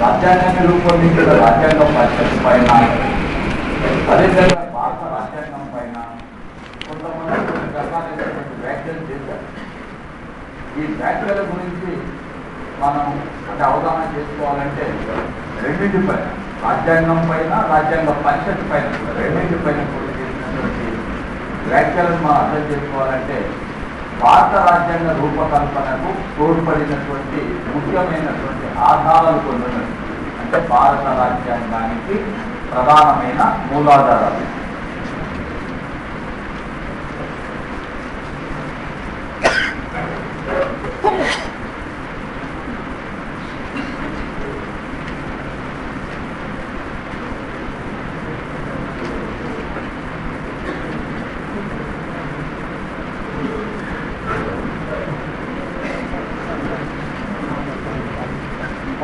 రాజ్యాంగాన్ని రూపొందించిన రాజ్యాంగం పరిషత్ పైన, అదేవిధంగా భారత రాజ్యాంగం పైన కొంతమంది కొన్ని రకాలైనటువంటి వ్యాఖ్యలు చేశారు. ఈ వ్యాఖ్యల గురించి మనం అంటే అవగాహన చేసుకోవాలంటే రెండింటిపైన, రాజ్యాంగం పైన, రాజ్యాంగ పరిషత్ పైన కూడా రెండింటిపైన కూడా చేసినటువంటి వ్యాఖ్యలను మనం అర్థం చేసుకోవాలంటే భారత రాజ్యాంగ రూపకల్పనకు తోడ్పడినటువంటి ముఖ్యమైనటువంటి ఆధారాలు కొన్ని ఉన్నాయి. అంటే భారత రాజ్యాంగానికి ప్రధానమైన మూలాధారాలు.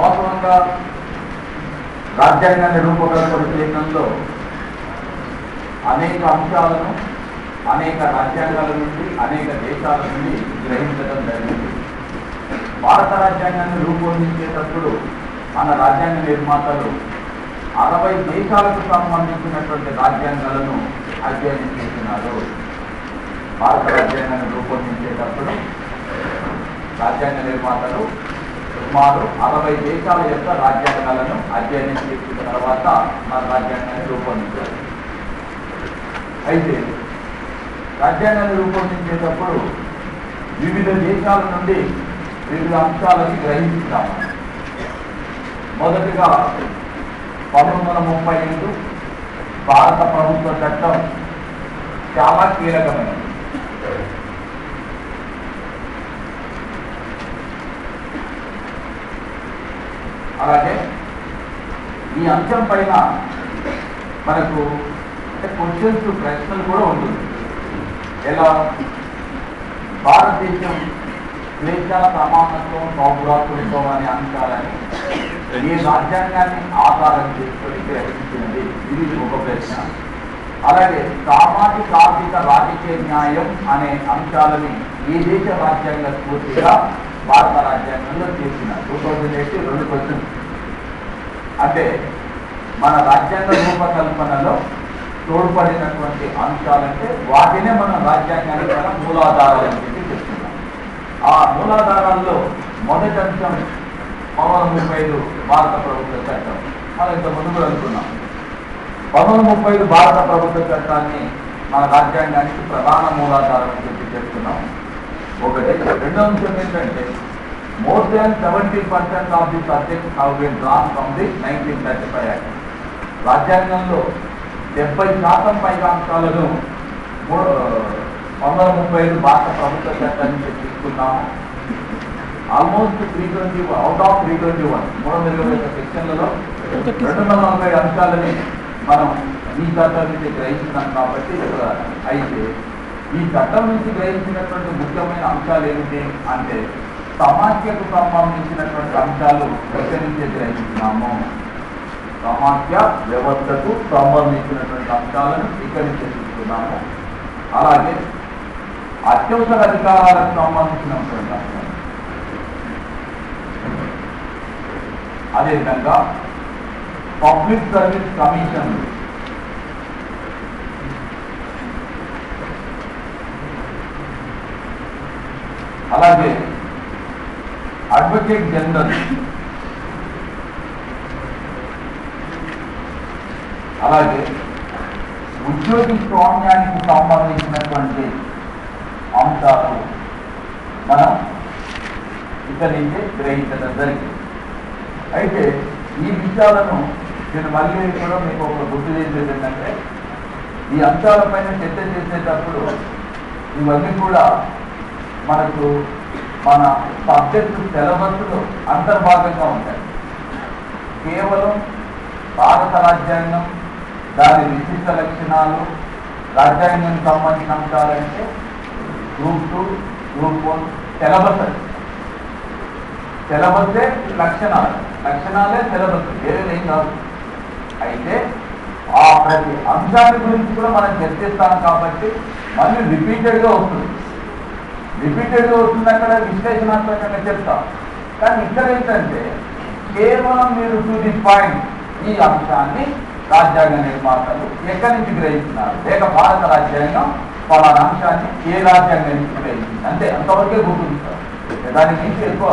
వాస్తవంగా రాజ్యాంగాన్ని రూపకల్పన చేయడంలో అనేక అంశాలను అనేక రాజ్యాంగాల నుండి, అనేక దేశాల నుండి గ్రహించడం జరిగింది. భారత రాజ్యాంగాన్ని రూపొందించేటప్పుడు మన రాజ్యాంగ నిర్మాతలు 60 దేశాలకు సంబంధించినటువంటి రాజ్యాంగాలను అధ్యయనం చేస్తున్నారు. భారత రాజ్యాంగాన్ని రూపొందించేటప్పుడు రాజ్యాంగ నిర్మాతలు సుమారు 60 దేశాల యొక్క రాజ్యాంగాలను అధ్యయనం చేసిన తర్వాత మన రాజ్యాంగాన్ని రూపొందించారు. అయితే రాజ్యాంగాన్ని రూపొందించేటప్పుడు వివిధ దేశాల నుండి వివిధ అంశాలను గ్రహించాము. మొదటిగా 1938 భారత ప్రభుత్వ చట్టం చాలా కీలకమైనది. అలాగే ఈ అంశం పైన మనకు క్వశ్చన్స్, ప్రశ్నలు కూడా ఉంటుంది. ఎలా భారతదేశం స్వేచ్ఛ, సమానత్వం, సౌభ్రాతృత్వం అనే అంశాలని ఈ రాజ్యాంగాన్ని ఆధారం చేసుకొని గ్రహించినది, ఇది ఒక ప్రశ్న. అలాగే సామాజిక, ఆర్థిక, రాజకీయ న్యాయం అనే అంశాలని ఈ దేశ రాజ్యాంగ స్ఫూర్తిగా భారత రాజ్యాంగంలో చేసిన 2008 2 క్వశ్చన్స్. అంటే మన రాజ్యాంగ రూపకల్పనలో తోడ్పడినటువంటి అంశాలంటే వాటినే మనం రాజ్యాంగానికి మన మూలాధారాలని చెప్పి చెప్తున్నాం. ఆ మూలాధారాల్లో మొదటి అంశం 1935 భారత ప్రభుత్వ చట్టం. మనం ఇంత ముందు అనుకున్నాం. 1935 భారత ప్రభుత్వ చట్టాన్ని మన రాజ్యాంగానికి ప్రధాన మూలాధారం అని చెప్పి చెప్తున్నాం. ఒకటి. రెండో అంశం ఏంటంటే more than 70% of the subjects have been drawn from the 1935 act. రాజ్యాంగంలో 70% పైగా అంశాలను 1935 భారత ప్రభుత్వ చట్టాన్ని నుంచి తీసుకున్నాము. ఆల్మోస్ట్ 320 అవుట్ ఆఫ్ 321 321 సెక్షన్లలో 240 అంశాలని మనం ఈ చట్టం నుంచి గ్రహించినాం. కాబట్టి అయితే ఈ చట్టం నుంచి గ్రహించినటువంటి ముఖ్యమైన అంశాలు ఏమిటి అంటే సమాఖ్యకు సంబంధించినటువంటి అంశాలు ఎక్కడి నుంచే గ్రహిస్తున్నాము. సమాఖ్య వ్యవస్థకు సంబంధించినటువంటి అంశాలను ఇక్కడి నుంచే తీసుకున్నాము. అలాగే అత్యవసర అధికారాలకు సంబంధించినటువంటి అంశాలు, అదేవిధంగా పబ్లిక్ సర్వీస్ కమిషన్, అలాగే అడ్వకేట్ జనరల్, అలాగే ఉద్యోగి స్వామ్యానికి సంబంధించినటువంటి అంశాలు మనం ఇక్కడి నుంచే గ్రహించడం జరిగింది. అయితే ఈ విషయాలను నేను మళ్ళీ కూడా మీకు ఒక గుర్తు చేసేది ఏంటంటే ఈ అంశాలపైన చర్చ చేసేటప్పుడు ఇవన్నీ కూడా మనకు మన సబ్జెక్టు సిలబస్లో అంతర్భాగంగా ఉంటాయి. కేవలం భారత రాజ్యాంగం, దాని విశిష్ట లక్షణాలు, రాజ్యాంగానికి సంబంధించిన అంశాలంటే గ్రూప్ 2, గ్రూప్ 1 సిలబస్. సిలబస్సే లక్షణాలే సిలబస్, ఏం కాదు. అయితే ఆ ప్రతి అంశాన్ని గురించి కూడా మనం చర్చిస్తాం కాబట్టి మళ్ళీ రిపీటెడ్గా వస్తుంది. అక్కడ విశ్లేషణాత్మకంగా చెప్తాం. కానీ ఇక్కడ ఏంటంటే కేవలం మీరు టు ది పాయింట్ ఈ అంశాన్ని రాజ్యాంగ నిర్మాతలు ఎక్కడి నుంచి గ్రహిస్తున్నారు, లేక భారత రాజ్యాంగం పలానా అంశాన్ని ఏ రాజ్యాంగం నుంచి గ్రహించింది అంతే, అంతవరకే గుర్తుంటారు. దానికి నుంచి ఎక్కువ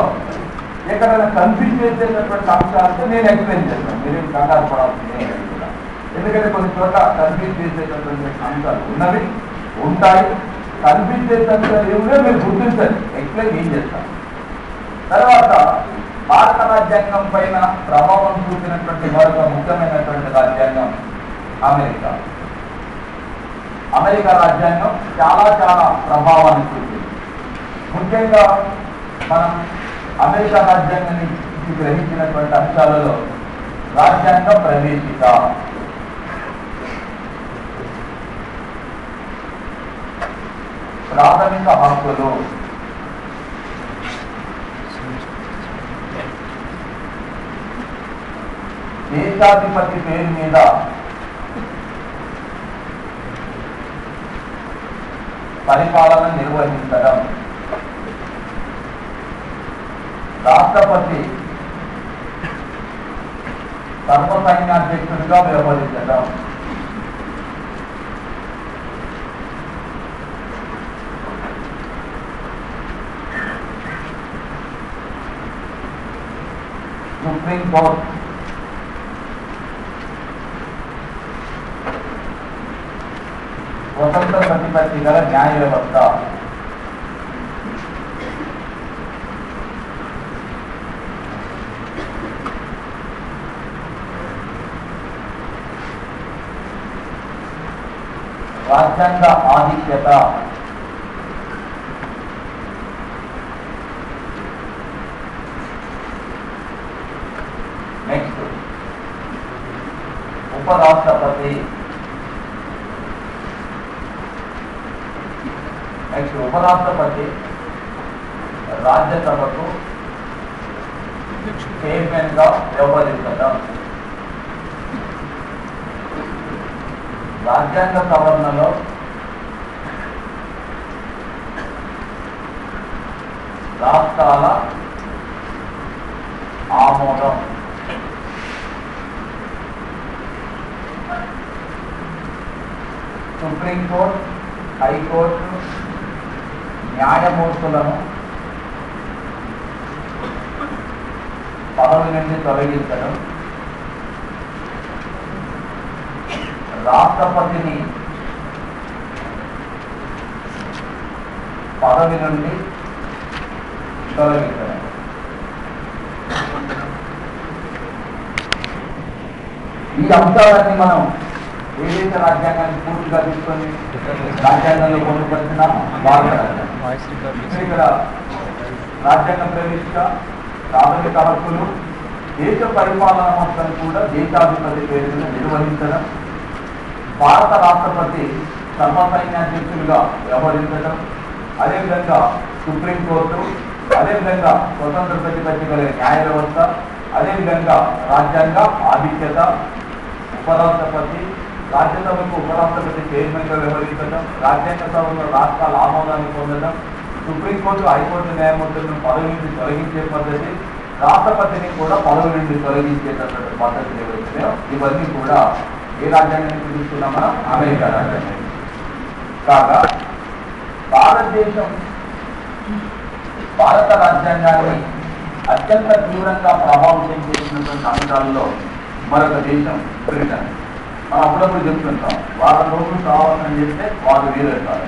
ఎక్కడైనా కన్ఫ్యూజ్ చేసేటటువంటి అంశాలతో నేను ఎక్స్ప్లెయిన్ చేస్తాను, మీరేం కంగారు పడాల్సిందే కూడా. ఎందుకంటే కొన్ని చోట్ల కన్ఫ్యూజ్ చేసేటటువంటి అంశాలు ఉన్నవి ఉంటాయి, కన్ఫ్యూజ్ చేసేటటువంటి ఏముందో మీరు గుర్తించండి, ఎక్స్ప్లెయిన్ ఏం చేస్తాను. తర్వాత భారత రాజ్యాంగం పైన ప్రభావం చూపినటువంటి మరొక ముఖ్యమైనటువంటి రాజ్యాంగం అమెరికా. అమెరికా రాజ్యాంగం చాలా చాలా ప్రభావాన్ని చూపింది. ముఖ్యంగా మనం అమెరికా రాజ్యాంగాన్ని గ్రహించినటువంటి అంశాలలో రాజ్యాంగ ప్రవేశిక, ప్రాథమిక హక్కులు, దేశాధిపతి పేరు మీద పరిపాలన నిర్వహించడం, రాష్ట్రపతి సర్వసైన్యాధ్యక్షుడిగా వ్యవహరించడం, సుప్రీంకోర్టు స్వతంత్ర ప్రతిపత్తి గల న్యాయ వ్యవస్థ, రాజ్యాంగ ఆధిక్యత, నెక్స్ట్ ఉపరాష్ట్రపతి, నెక్స్ట్ ఉపరాష్ట్రపతి రాజ్యసభకు చైర్మన్ గా వ్యవహరించడం, రాజ్యాంగ సవరణలో రాష్ట్రాల ఆమోదం, సుప్రీంకోర్టు హైకోర్టు న్యాయమూర్తులను పదవి నుండి తొలగించడం, రాష్ట్రపతిని పదవి నుండి తొలగించడం. ఈ అంశాలన్నీ మనం ఏ దేశ రాజ్యాంగాన్ని పూర్తిగా తీసుకొని రాజ్యాంగంలో పొందుపరిచిన భారత రాజ్యాంగం. ఇక్కడ రాజ్యాంగ ప్రవేశిక, ప్రాథమిక హక్కులు, దేశ పరిపాలన మొత్తం కూడా దేశాధిపతి పేరును నిర్వహించడం, భారత రాష్ట్రపతి సర్వసైన్యాధ్యక్షులుగా వ్యవహరించడం, అదేవిధంగా సుప్రీంకోర్టు, అదేవిధంగా స్వతంత్ర ప్రతిపత్తి గల న్యాయ వ్యవస్థ, అదేవిధంగా రాజ్యాంగ ఆధిక్యత, ఉపరాష్ట్రపతి, రాజ్యసభకు ఉపరాష్ట్రపతి చైర్మన్గా వ్యవహరించడం, రాజ్యాంగ సభలో రాష్ట్రాల ఆమోదాన్ని పొందడం, సుప్రీంకోర్టు హైకోర్టు న్యాయమూర్తులను పదవి నుండి తొలగించే పద్ధతి, రాష్ట్రపతిని కూడా పదవి నుండి తొలగించేటటువంటి పద్ధతులు ఏవైతున్నాయో ఇవన్నీ కూడా ఏ రాజ్యాంగాన్ని చూస్తున్నాం మనం? అమెరికా రాజ్యాంగం. కాగా భారత రాజ్యాంగాన్ని అత్యంత తీవ్రంగా ప్రభావితం చేసినటువంటి అంశాల్లో మరొక దేశం బ్రిటన్. మనం అప్పుడప్పుడు చెప్తుంటాం, వాళ్ళ రోజులు కావాలని చెప్తే వాళ్ళు వీరేస్తారు.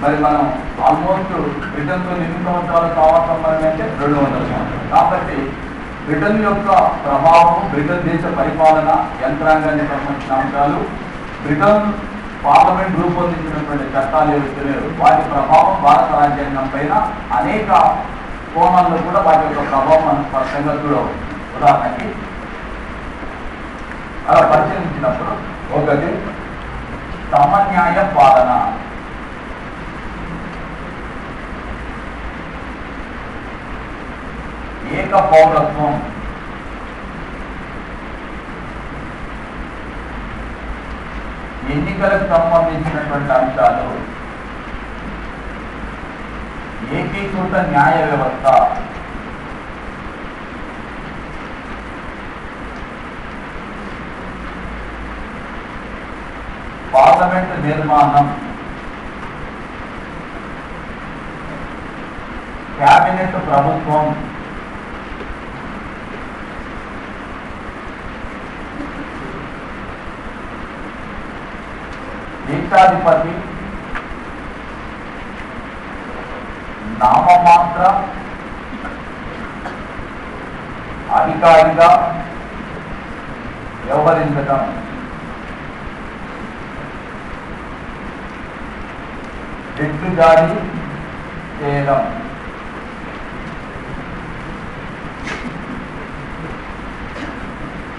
మరి మనం ఆల్మోస్ట్ బ్రిటన్తో ఎన్ని సంవత్సరాలు కావాల్సిన అంటే 200 సంవత్సరాలు. కాబట్టి బ్రిటన్ యొక్క ప్రభావం, బ్రిటన్ దేశ పరిపాలన యంత్రాంగానికి సంబంధించిన అంశాలు, బ్రిటన్ పార్లమెంట్ రూపొందించినటువంటి చట్టాలు ఏవైతున్నాయో వాటి ప్రభావం భారత రాజ్యాంగం పైన అనేక కోణాల్లో కూడా వాటి యొక్క ప్రభావం మనం స్పష్టంగా చూడవచ్చు. ఉదాహరణకి అలా పరిశీలించినప్పుడు ఒకటి సమన్యాయ పాలన, ఏక పౌరత్వం, ఎన్నికలకు సంబంధించినటువంటి అంశాలు, ఏకీకృత న్యాయ వ్యవస్థ, పార్లమెంట్ నిర్మాణం, క్యాబినెట్ ప్రభుత్వం, దేశాధిపతి, నామమాత్ర అధికారిగా వ్యవహరించడం, రిట్లు జారీ చేయడం,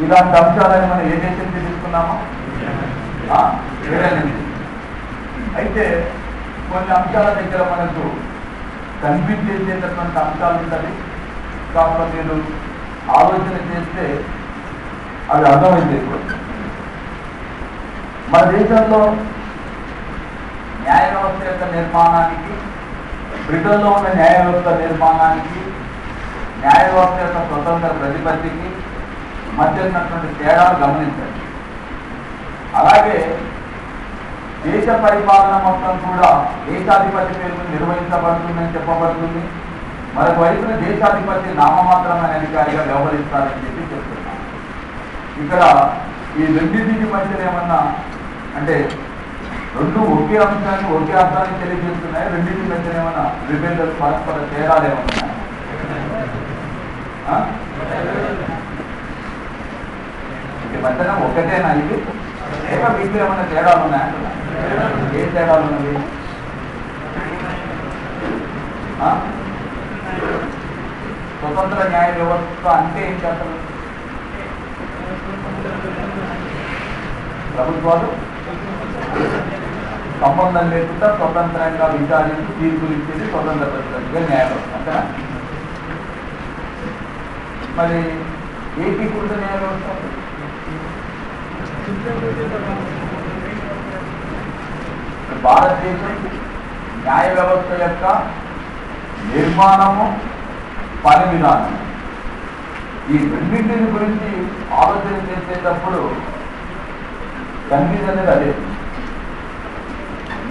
ఇలాంటి అంశాలను మనం ఏ దేశం నుంచి తీసుకున్నామో అయితే కొన్ని అంశాల దగ్గర మనకు కనిపించేసేటటువంటి అంశాలు ఉంటుంది. కాకపోతే మీరు ఆలోచన చేస్తే అది అర్థమైంది. మన దేశంలో న్యాయ వ్యవస్థ యొక్క నిర్మాణానికి, బ్రిటన్లో ఉన్న న్యాయ వ్యవస్థ నిర్మాణానికి, న్యాయ వ్యవస్థ యొక్క స్వతంత్ర ప్రతిపత్తికి మధ్య ఉన్నటువంటి తేడాలు గమనించండి. అలాగే దేశ పరిపాలన మొత్తం కూడా దేశాధిపతి పేరు నిర్వహించబడుతుందని చెప్పబడుతుంది. మరొక వైపున దేశాధిపతి నామమాత్రమైన అధికారిగా వ్యవహరిస్తారని చెప్పి చెప్తున్నాం. ఇక్కడ ఈ రెండింటికి మధ్యన ఏమన్నా అంటే రెండు ఒకే అర్థాన్ని తెలియజేస్తున్నాయి. రెండింటి మధ్యన ఏమన్నా విభిన్న పరస్పర తేడాలు ఏమన్నా ఈ మధ్యన ఒకటేనా ఇది? లేక మీకు ఏమన్నా తేడాలు ఉన్నాయంటున్నా? ఏ తేడాలు ఉన్నది? స్వతంత్ర న్యాయ వ్యవస్థ అంటే ఏంటి అసలు? ప్రభుత్వాలు సంబంధం లేకుండా స్వతంత్రంగా విచారించి తీర్పులు ఇచ్చేది స్వతంత్ర ప్రతిపత్తిగా న్యాయ వ్యవస్థ అంతేనా? మరి ఏకీకృత న్యాయ వ్యవస్థ భారతదేశం న్యాయ వ్యవస్థ యొక్క నిర్మాణము, పని విధానం, ఈ రెండింటిని గురించి ఆలోచన చేసేటప్పుడు కన్ఫ్యూజ్ అనేది అదే.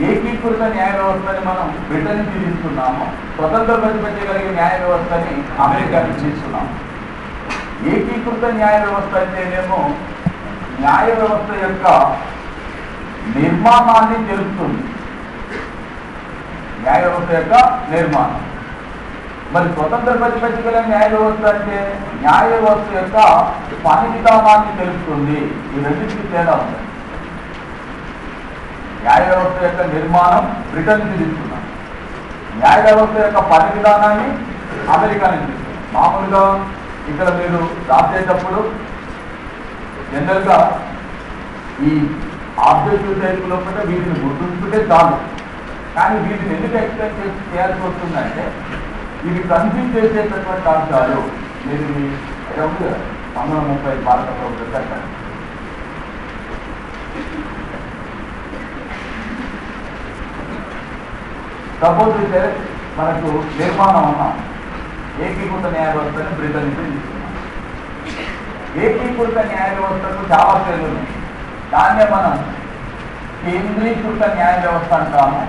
ఏకీకృత న్యాయ వ్యవస్థని మనం బ్రిటన్ నుంచి తీసుకున్నాము, స్వతంత్ర ప్రతిపత్తి కలిగే న్యాయ వ్యవస్థని అమెరికా నుంచి తీసుకున్నాము. ఏకీకృత న్యాయ వ్యవస్థ అంటేనేమో న్యాయ వ్యవస్థ యొక్క నిర్మాణాన్ని తెలుస్తుంది. న్యాయ వ్యవస్థ యొక్క నిర్మాణం. మరి స్వతంత్ర ప్రతిపత్తి గల న్యాయ వ్యవస్థ అంటే న్యాయ వ్యవస్థ యొక్క పని విధానాన్ని తెలుస్తుంది. ఈ రెండింటికి తేడా ఉంది. న్యాయ వ్యవస్థ యొక్క నిర్మాణం బ్రిటన్ నుంచి తీసుకున్నాం, న్యాయ వ్యవస్థ యొక్క పని విధానాన్ని అమెరికా నుంచి తీసుకున్నాం. మామూలుగా ఇక్కడ మీరు రాసేటప్పుడు జనరల్గా ఈ ఆబ్జెక్టివ్ టైప్ లోపల వీటిని గుర్తుంచుకుంటే చాలు. కానీ వీటిని ఎందుకు ఎక్స్ప్లెయిన్ చేయాల్సి వస్తుందంటే ఇవి కన్ఫ్యూజ్ చేసేటటువంటి అంశాలు. మీరు 1930 భారత ప్రభుత్వ చట్టం, సపోజ్ అయితే మనకు నిర్మాణం అన్నాం, ఏకీకృత న్యాయ వ్యవస్థని బ్రిటన్ నుంచి తీసుకున్నాం. ఏకీకృత న్యాయ వ్యవస్థకు చాలా పేర్లు ఉన్నాయి. దాన్నే మనం కేంద్రీకృత న్యాయ వ్యవస్థ అంటాము,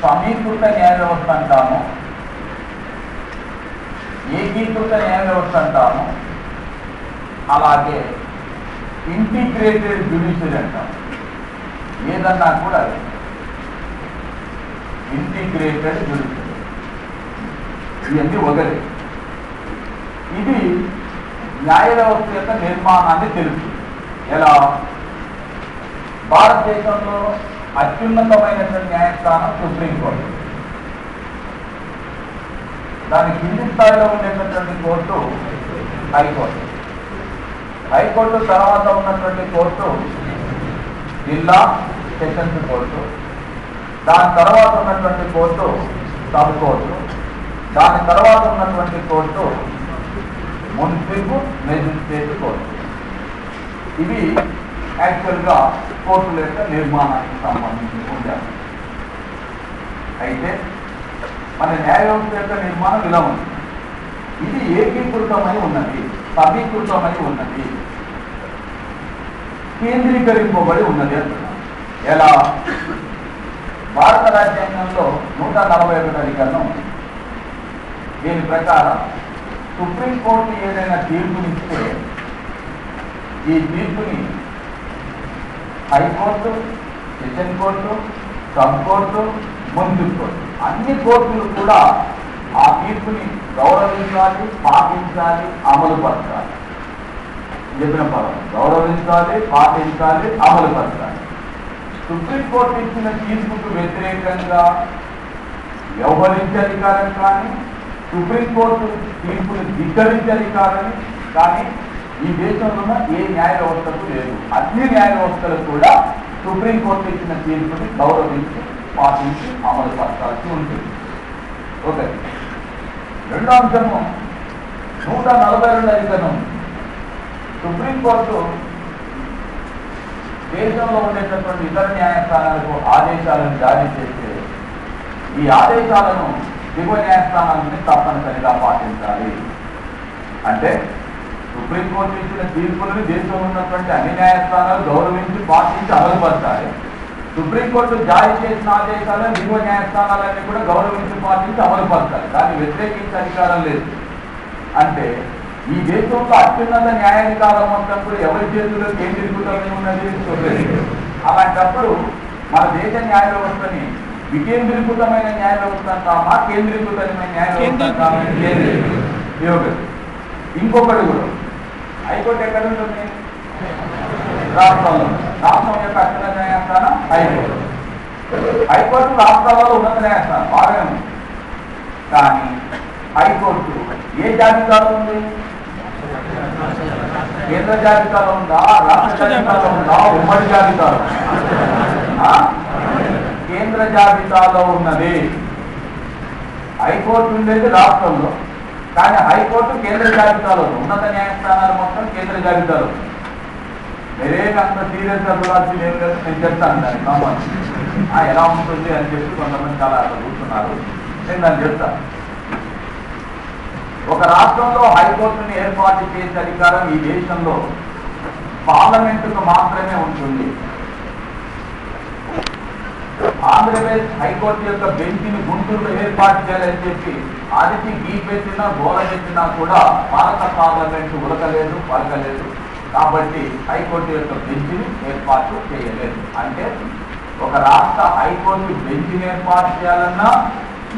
సమీకృత న్యాయ వ్యవస్థ అంటాము, ఏకీకృత న్యాయ వ్యవస్థ అంటాము, అలాగే ఇంటిగ్రేటెడ్ జ్యుడిషియరీ అంటాము. ఏదన్నా కూడా ఇంటిగ్రేటెడ్ జ్యుడిషియరీ, ఇవన్నీ ఒకటి. ఇది న్యాయ వ్యవస్థ యొక్క నిర్మాణాన్ని తెలుస్తుంది. ఎలా? భారతదేశంలో అత్యున్నతమైనటువంటి న్యాయస్థానం సుప్రీంకోర్టు, దాని కింది స్థాయిలో ఉండేటటువంటి కోర్టు హైకోర్టు, హైకోర్టు తర్వాత ఉన్నటువంటి కోర్టు జిల్లా సెషన్స్ కోర్టు, దాని తర్వాత ఉన్నటువంటి కోర్టు సబ్ కోర్టు, దాని తర్వాత ఉన్నటువంటి కోర్టు మున్సిపల్ మెజిస్ట్రేట్ కోర్టు. ఇవి యాక్చువల్గా కోర్టుల యొక్క నిర్మాణానికి సంబంధించి ఉంటారు. అయితే మన న్యాయ వ్యవస్థ యొక్క నిర్మాణం ఇలా ఉంది. ఇది ఏకీకృతమై ఉన్నది, సమీకృతమై ఉన్నది, కేంద్రీకరింపబడి ఉన్నది అంటున్నాం. ఎలా? భారత రాజ్యాంగంలో 141 అధికరణం దీని ప్రకారం సుప్రీంకోర్టు ఏదైనా తీర్పునిస్తే ఈ తీర్పుని high court, session court, sub court, municipal court అన్ని కోర్టులు కూడా ఆ తీర్పుని గౌరవించాలి, పాటించాలి, అమలు పరచాలి. చెప్పిన పదం గౌరవించాలి, పాటించాలి, అమలు పరచాలి. సుప్రీంకోర్టు ఇచ్చిన తీర్పుకు వ్యతిరేకంగా వ్యవహరించే అధికారం కానీ, సుప్రీంకోర్టు తీర్పుని ధిక్కరించే అధికారం కానీ ఈ దేశంలో ఉన్న ఏ న్యాయ వ్యవస్థకు లేదు. అన్ని న్యాయ వ్యవస్థలు కూడా సుప్రీంకోర్టు ఇచ్చిన తీర్పుని గౌరవించి, పాటించి, అమలు పరచాల్సి ఉంటుంది. ఓకే. రెండో అంశము 142 అధికరణం. సుప్రీంకోర్టు దేశంలో ఉండేటటువంటి ఇతర న్యాయస్థానాలకు ఆదేశాలను జారీ చేస్తే ఈ ఆదేశాలను దిగువ న్యాయస్థానాలని తప్పనిసరిగా పాటించాలి. అంటే సుప్రీంకోర్టు ఇచ్చిన తీర్పులను దేశంలో ఉన్నటువంటి అన్ని న్యాయస్థానాలు గౌరవించి, పాటించి, అమలుపరచాలి. సుప్రీంకోర్టు జారీ చేసిన ఆదేశాలను దిగువ న్యాయస్థానాలన్నీ కూడా గౌరవించి, పాటించి, అమలుపరచాలి. దాన్ని వ్యతిరేకించే అధికారం లేదు. అంటే ఈ దేశంలో అత్యున్నత న్యాయాధికారం మొత్తం కూడా ఎవరి చేతుల్లో కేంద్రీకృతమై ఉన్నది? అలాంటప్పుడు మన దేశ న్యాయ వ్యవస్థని వికేంద్రీకృతమైన న్యాయ వ్యవస్థ అంటామా, కేంద్రీకృతమైన న్యాయ వ్యవస్థ అంటామా? ఇంకొకటి కూడా హైకోర్టు ఎక్కడ ఉంటుంది? రాష్ట్రంలో. రాష్ట్రం యొక్క అత్యున్నత న్యాయస్థానం హైకోర్టు. హైకోర్టు రాష్ట్రాలలో ఉన్నత న్యాయస్థానం బాగానే ఉంది. కానీ హైకోర్టు ఏ జాబితాలో ఉంది? కేంద్ర జాబితాలో ఉందా, రాష్ట్ర జాబితాలో ఉందా, ఉమ్మడి జాబితాలో? కేంద్ర జాబితాలో ఉన్నది. హైకోర్టు ఉండేది రాష్ట్రంలో, కానీ హైకోర్టు కేంద్ర జాబితాలో. ఉన్నత న్యాయస్థానాలు మొత్తం కేంద్ర జాబితాలో. మీరేమి అంత సీరియస్గా చూడాల్సింది ఏం లేదు, నేను చెప్తాను దానికి సంబంధించి ఎలా ఉంటుంది అని చెప్పి కొంతమంది చాలా అక్కడ కూర్చున్నారు. నేను దాన్ని చెప్తాను. ఒక రాష్ట్రంలో హైకోర్టుని ఏర్పాటు చేసే అధికారం ఈ దేశంలో పార్లమెంటుకు మాత్రమే ఉంటుంది. ఆంధ్రప్రదేశ్ హైకోర్టు యొక్క బెంచ్ని గుంటూరులో ఏర్పాటు చేయాలని చెప్పి ఆదిత్య గీ పెట్టినా, గోల పెట్టినా కూడా భారత పార్లమెంటు ఉలకలేదు, పలకలేదు. కాబట్టి హైకోర్టు యొక్క బెంచ్ని ఏర్పాటు చేయలేదు. అంటే ఒక రాష్ట్ర హైకోర్టు బెంచ్ని ఏర్పాటు చేయాలన్నా,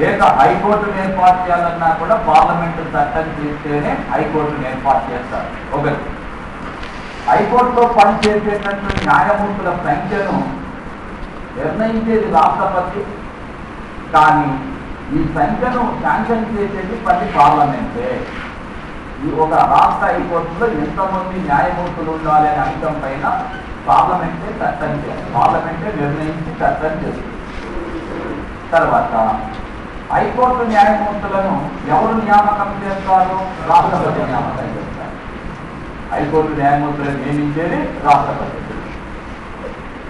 లేక హైకోర్టును ఏర్పాటు చేయాలన్నా కూడా పార్లమెంటు చట్టం చేస్తేనే హైకోర్టును ఏర్పాటు చేస్తారు. ఒకటి, హైకోర్టులో పనిచేసేటటువంటి న్యాయమూర్తుల సంఖ్యను నిర్ణయించేది రాష్ట్రపతి. కానీ ఈ సంఖ్యను శాంక్షన్ చేసేది ప్రతి పార్లమెంటే. ఈ ఒక రాష్ట్ర హైకోర్టులో ఎంతమంది న్యాయమూర్తులు ఉండాలి అనే అంశం పైన పార్లమెంటే చట్టం చేయాలి. పార్లమెంటే నిర్ణయించి చట్టం చేస్తుంది. తర్వాత హైకోర్టు న్యాయమూర్తులను ఎవరు నియామకం చేస్తారు? రాష్ట్రపతి నియామకం చేస్తారు. హైకోర్టు న్యాయమూర్తులను నియమించేది రాష్ట్రపతి.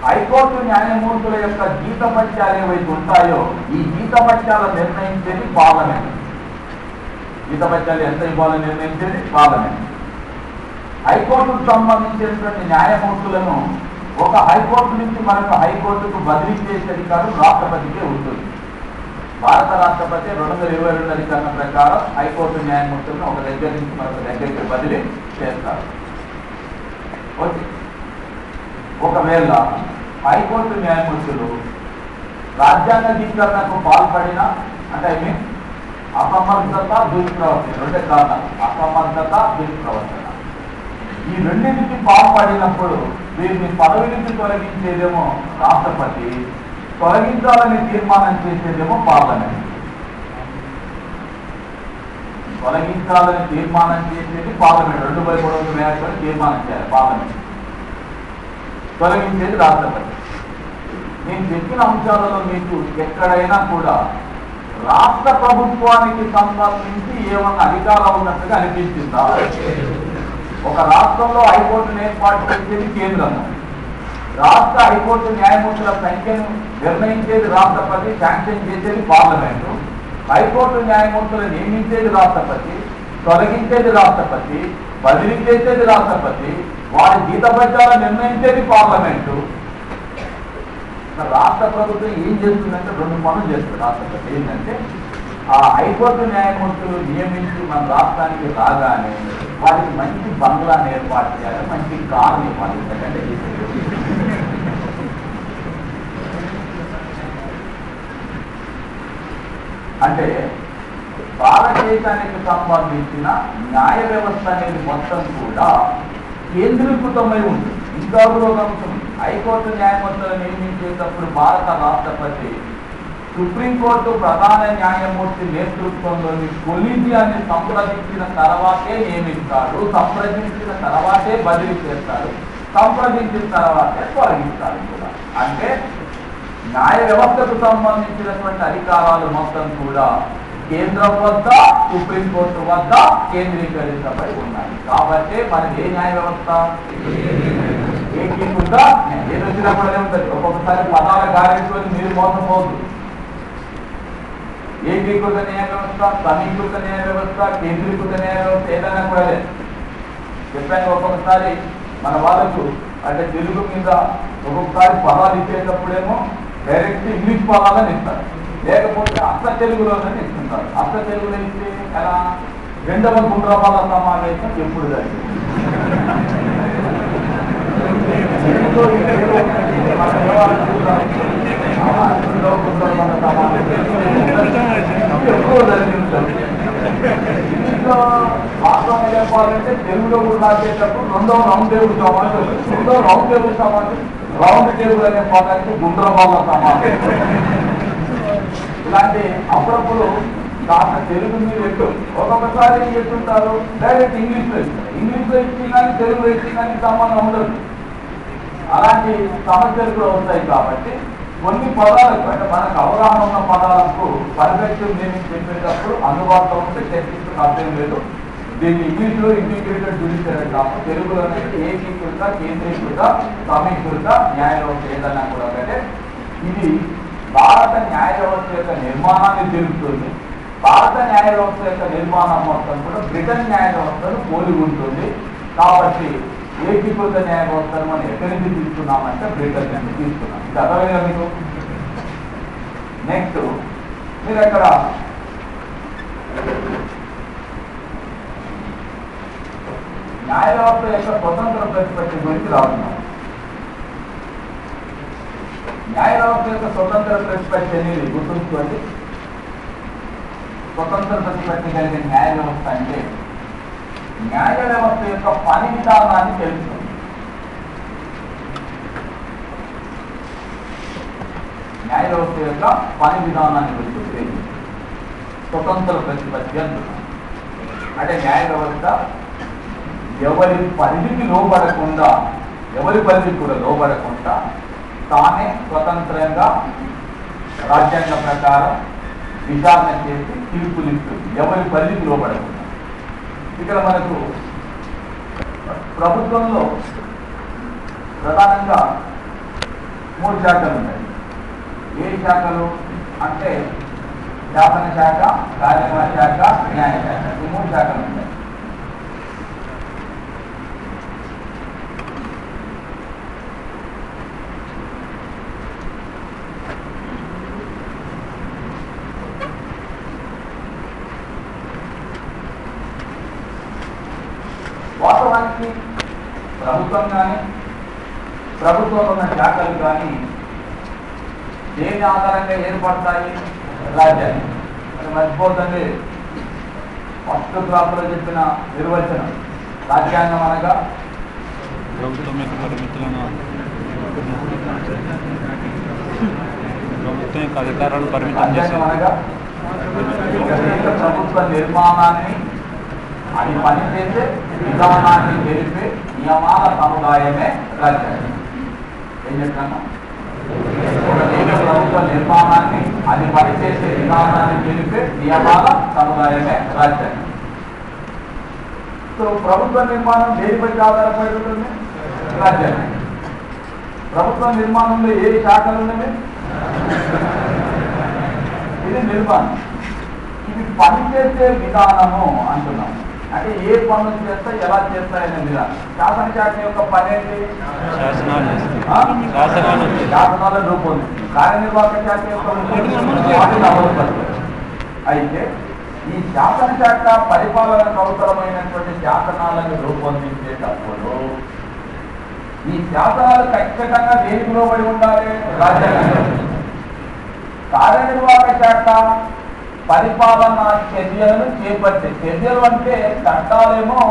హైకోర్టు న్యాయమూర్తుల యొక్క జీతభత్యాలు ఏవైతే ఉంటాయో ఈ జీతభత్యాలు నిర్ణయించేది పార్లమెంట్. జీతభత్యాలు ఎంత ఇవ్వాలని నిర్ణయించేది పార్లమెంట్. హైకోర్టుకు సంబంధించినటువంటి న్యాయమూర్తులను ఒక హైకోర్టు నుంచి మరొక హైకోర్టుకు బదిలీ చేసే అధికారం రాష్ట్రపతికే ఉంటుంది. భారత రాష్ట్రపతి 222 అధికారం ప్రకారం హైకోర్టు న్యాయమూర్తులను ఒక దగ్గర నుంచి మరొక దగ్గరికి బదిలీ చేస్తారు. ఓకే. ఒకవేళ హైకోర్టు న్యాయమూర్తులు రాజ్యాంగ ధిక్కరణకు పాల్పడిన, అంటే అసమర్థత, దుష్ప్రవర్తన, రెండే కారణాలు, అసమర్థత, దుష్ప్రవర్తన, ఈ రెండింటికి పాల్పడినప్పుడు వీరిని పదవి నుంచి తొలగించేదేమో రాష్ట్రపతి, తొలగించాలని తీర్మానం చేసేదేమో పార్లమెంట్. తొలగించాలని తీర్మానం చేసేది పార్లమెంట్. 2/3 మేరకు తీర్మానం చేయాలి పార్లమెంట్. తొలగించేది రాష్ట్రపతి. నేను చెప్పిన అంశాలలో మీకు ఎక్కడైనా కూడా రాష్ట్ర ప్రభుత్వానికి సంబంధించి ఏమన్నా అధికారం ఉన్నట్టుగా అనిపించిందా? ఒక రాష్ట్రంలో హైకోర్టును ఏర్పాటు చేసేది కేంద్రం. రాష్ట్ర హైకోర్టు న్యాయమూర్తుల సంఖ్యను నిర్ణయించేది రాష్ట్రపతి, శాంక్షన్ చేసేది పార్లమెంటు. హైకోర్టు న్యాయమూర్తులు నియమించేది రాష్ట్రపతి, తొలగించేది రాష్ట్రపతి, బదిలీ చేసేది రాష్ట్రపతి, వారి జీతభత్యాలను నిర్ణయించేది పార్లమెంటు. రాష్ట్ర ప్రభుత్వం ఏం చేస్తుందంటే 2 పనులు చేస్తుంది. రాష్ట్ర ప్రభుత్వం ఏంటంటే ఆ హైకోర్టు న్యాయమూర్తులు నియమించి మన రాష్ట్రానికి రాగానే వారికి మంచి బంగ్లాన్ని ఏర్పాటు చేయాలి, మంచి కార్ని పాటించకండి. అంటే భారతదేశానికి సంబంధించిన న్యాయ వ్యవస్థ అనేది మొత్తం కూడా కేంద్రీకృతమై ఉంటుంది. ఇంకా ఒక అంశం, హైకోర్టు న్యాయమూర్తులు నియమించేటప్పుడు భారత రాష్ట్రపతి సుప్రీంకోర్టు ప్రధాన న్యాయమూర్తి నేతృత్వంలోని కొలీజియాన్ని సంప్రదించిన తర్వాతే నియమిస్తాడు, సంప్రదించిన తర్వాతే బదిలీ చేస్తాడు, సంప్రదించిన తర్వాతే తొలగిస్తాడు కూడా. అంటే న్యాయ వ్యవస్థకు సంబంధించినటువంటి అధికారాలు మొత్తం కూడా కేంద్రం వద్ద, సుప్రీంకోర్టు వద్ద కేంద్రీకరించబడి ఉన్నాయి. కాబట్టి మనకి ఏ న్యాయ వ్యవస్థ ఏకీకృత, ఏది వచ్చినప్పుడు అదే ఉంటుంది. ఒక్కొక్కసారి పదాల గారెంట్లో మీరు మోసపోదు. ఏకీకృత న్యాయ వ్యవస్థ, సమీకృత న్యాయ వ్యవస్థ, కేంద్రీకృత న్యాయ వ్యవస్థ ఏదైనా కూడా చెప్పాను. ఒక్కొక్కసారి మన వాళ్ళకు అంటే తెలుగు మీద ఒక్కొక్కసారి పదాలు ఇచ్చేటప్పుడేమో డైరెక్ట్ ఇంగ్లీష్ పదాలని ఇస్తారు, లేకపోతే అస్త తెలుగులోనే ఇస్తుంటారు. అస్త తెలుగులో ఇస్తే ఎలా? 2వ గుండ్రపాల సమావేశం ఎప్పుడు జరిగింది? ఎక్కువ జరిగింది. ఇంగ్లీష్లో వాస్తవం చెప్పాలంటే తెలుగులో కూడా రాసేటప్పుడు 2వ రౌండ్ టేబుల్ సమావేశం, 2వ రౌండ్ టేబుల్ సమావేశం, రౌండ్ టేబుల్ అనే పదానికి గుండ్రపాల సమావేశం. ఇలాంటి అప్పుడప్పుడు కాస్త తెలుగు మీద ఎక్కువ, ఒక్కొక్కసారి ఏం చేస్తుంటారు డైరెక్ట్ ఇంగ్లీష్లో ఇస్తారు. ఇంగ్లీష్లో ఇచ్చి కానీ తెలుగులో ఇచ్చి కానీ సంబంధం ఉండదు. అలాంటి సమస్యలు కూడా వస్తాయి. కాబట్టి కొన్ని పదాలకు అంటే మనకు అవగాహన ఉన్న పదాలకు పర్ఫెక్ట్ మీనింగ్ చెప్పేటప్పుడు అందుబాటులో ఉంటే చర్చించడం అర్థం లేదు. దీన్ని ఇంగ్లీష్లో ఇంటిగ్రేటెడ్ జ్యుడిషియరీ కాదు, తెలుగులోనే ఏకీకృత, కేంద్రీకృత, సమీకృత న్యాయ వ్యవస్థ ఏదన్నా కూడా. అంటే ఇది భారత న్యాయ వ్యవస్థ యొక్క నిర్మాణాన్ని తెలుపుతుంది. భారత న్యాయ వ్యవస్థ యొక్క నిర్మాణం మొత్తం కూడా బ్రిటన్ న్యాయ వ్యవస్థను పోలి ఉంటుంది. కాబట్టి ఏకీకృత న్యాయ వ్యవస్థను మనం ఎక్కడి నుంచి తీసుకున్నామంటే బ్రిటన్ నుంచి తీసుకున్నాం. ఇది అర్థమైందా మీకు? నెక్స్ట్ మీరు అక్కడ న్యాయ వ్యవస్థ యొక్క స్వతంత్ర ప్రతిపత్తి గురించి రాస్తున్నాం. న్యాయ వ్యవస్థ యొక్క స్వతంత్ర ప్రతిపత్తి అనేది గుర్తుంచుకోండి. స్వతంత్ర ప్రతిపత్తి కలిగిన న్యాయ వ్యవస్థ అంటే న్యాయ వ్యవస్థ యొక్క పని విధానాన్ని తెలుస్తుంది. న్యాయ వ్యవస్థ యొక్క పని విధానాన్ని గురించి స్వతంత్ర ప్రతిపత్తి అంటున్నాం. అంటే న్యాయ వ్యవస్థ ఎవరి పరిధికి లోబడకుండా, ఎవరి పరిధికి కూడా లోబడకుండా తానే స్వతంత్రంగా రాజ్యాంగ ప్రకారం విచారణ చేసి తీర్పులిస్తుంది, ఎవరి పరిధికి లోబడకుండా. ఇక్కడ మనకు ప్రభుత్వంలో ప్రధానంగా 3 శాఖలు ఉన్నాయి. ఏ శాఖలు అంటే శాసన శాఖ, కార్యక్రమ శాఖ, న్యాయ శాఖ. ఈ 3 శాఖలు ఉన్నాయి. వాస్తవానికి ప్రభుత్వం కానీ, ప్రభుత్వంలో ఉన్న శాఖలు కానీ దేని ఆధారంగా ఏర్పడతాయి? రాజ్యాంగం. అది మర్చిపోతుంది. ఫస్ట్ క్లాసులో చెప్పిన నిర్వచనం రాజ్యాంగం అనగా ప్రభుత్వం యొక్క అధికారాలు పరిమితం చేసే అనగా ప్రభుత్వ నిర్మాణాన్ని, అది పనిచేసే విధానాన్ని తెలిపే నియమాల సముదాయమే రాజ్యాంగం. ఏం చెప్తాను? ఒక దేశ ప్రభుత్వ నిర్మాణాన్ని, అది పనిచేసే విధానాన్ని తెలిపే నియమాల సముదాయమే రాజ్యాంగం. సో ప్రభుత్వ నిర్మాణం దేనిపై ఆధారపడి ఉంటుంది? రాజ్యాంగం. ప్రభుత్వ నిర్మాణంలో ఏ శాఖలు ఉన్నవి? ఇది నిర్మాణం. ఇది పనిచేసే విధానము అంటున్నాం. అంటే ఏ పనులు చేస్తా ఎలా చేస్తాయనే విధానం. శాసన శాఖ యొక్క పని ఏంటి? శాసనాలను రూపొందించింది. కార్యనిర్వాహక శాఖ యొక్క వాటిని అమలుపరుస్తుంది. అయితే ఈ శాసన శాఖ పరిపాలనకు అవసరమైనటువంటి శాసనాలను రూపొందించేటప్పుడు ఈ శాసనాలు ఖచ్చితంగా దేనికి లోబడి ఉండాలి? రాజ్యాంగం. కార్యనిర్వాహక శాఖ పరిపాలనా చర్యలను చేపట్టే చర్యలు అంటే చట్టాలేమో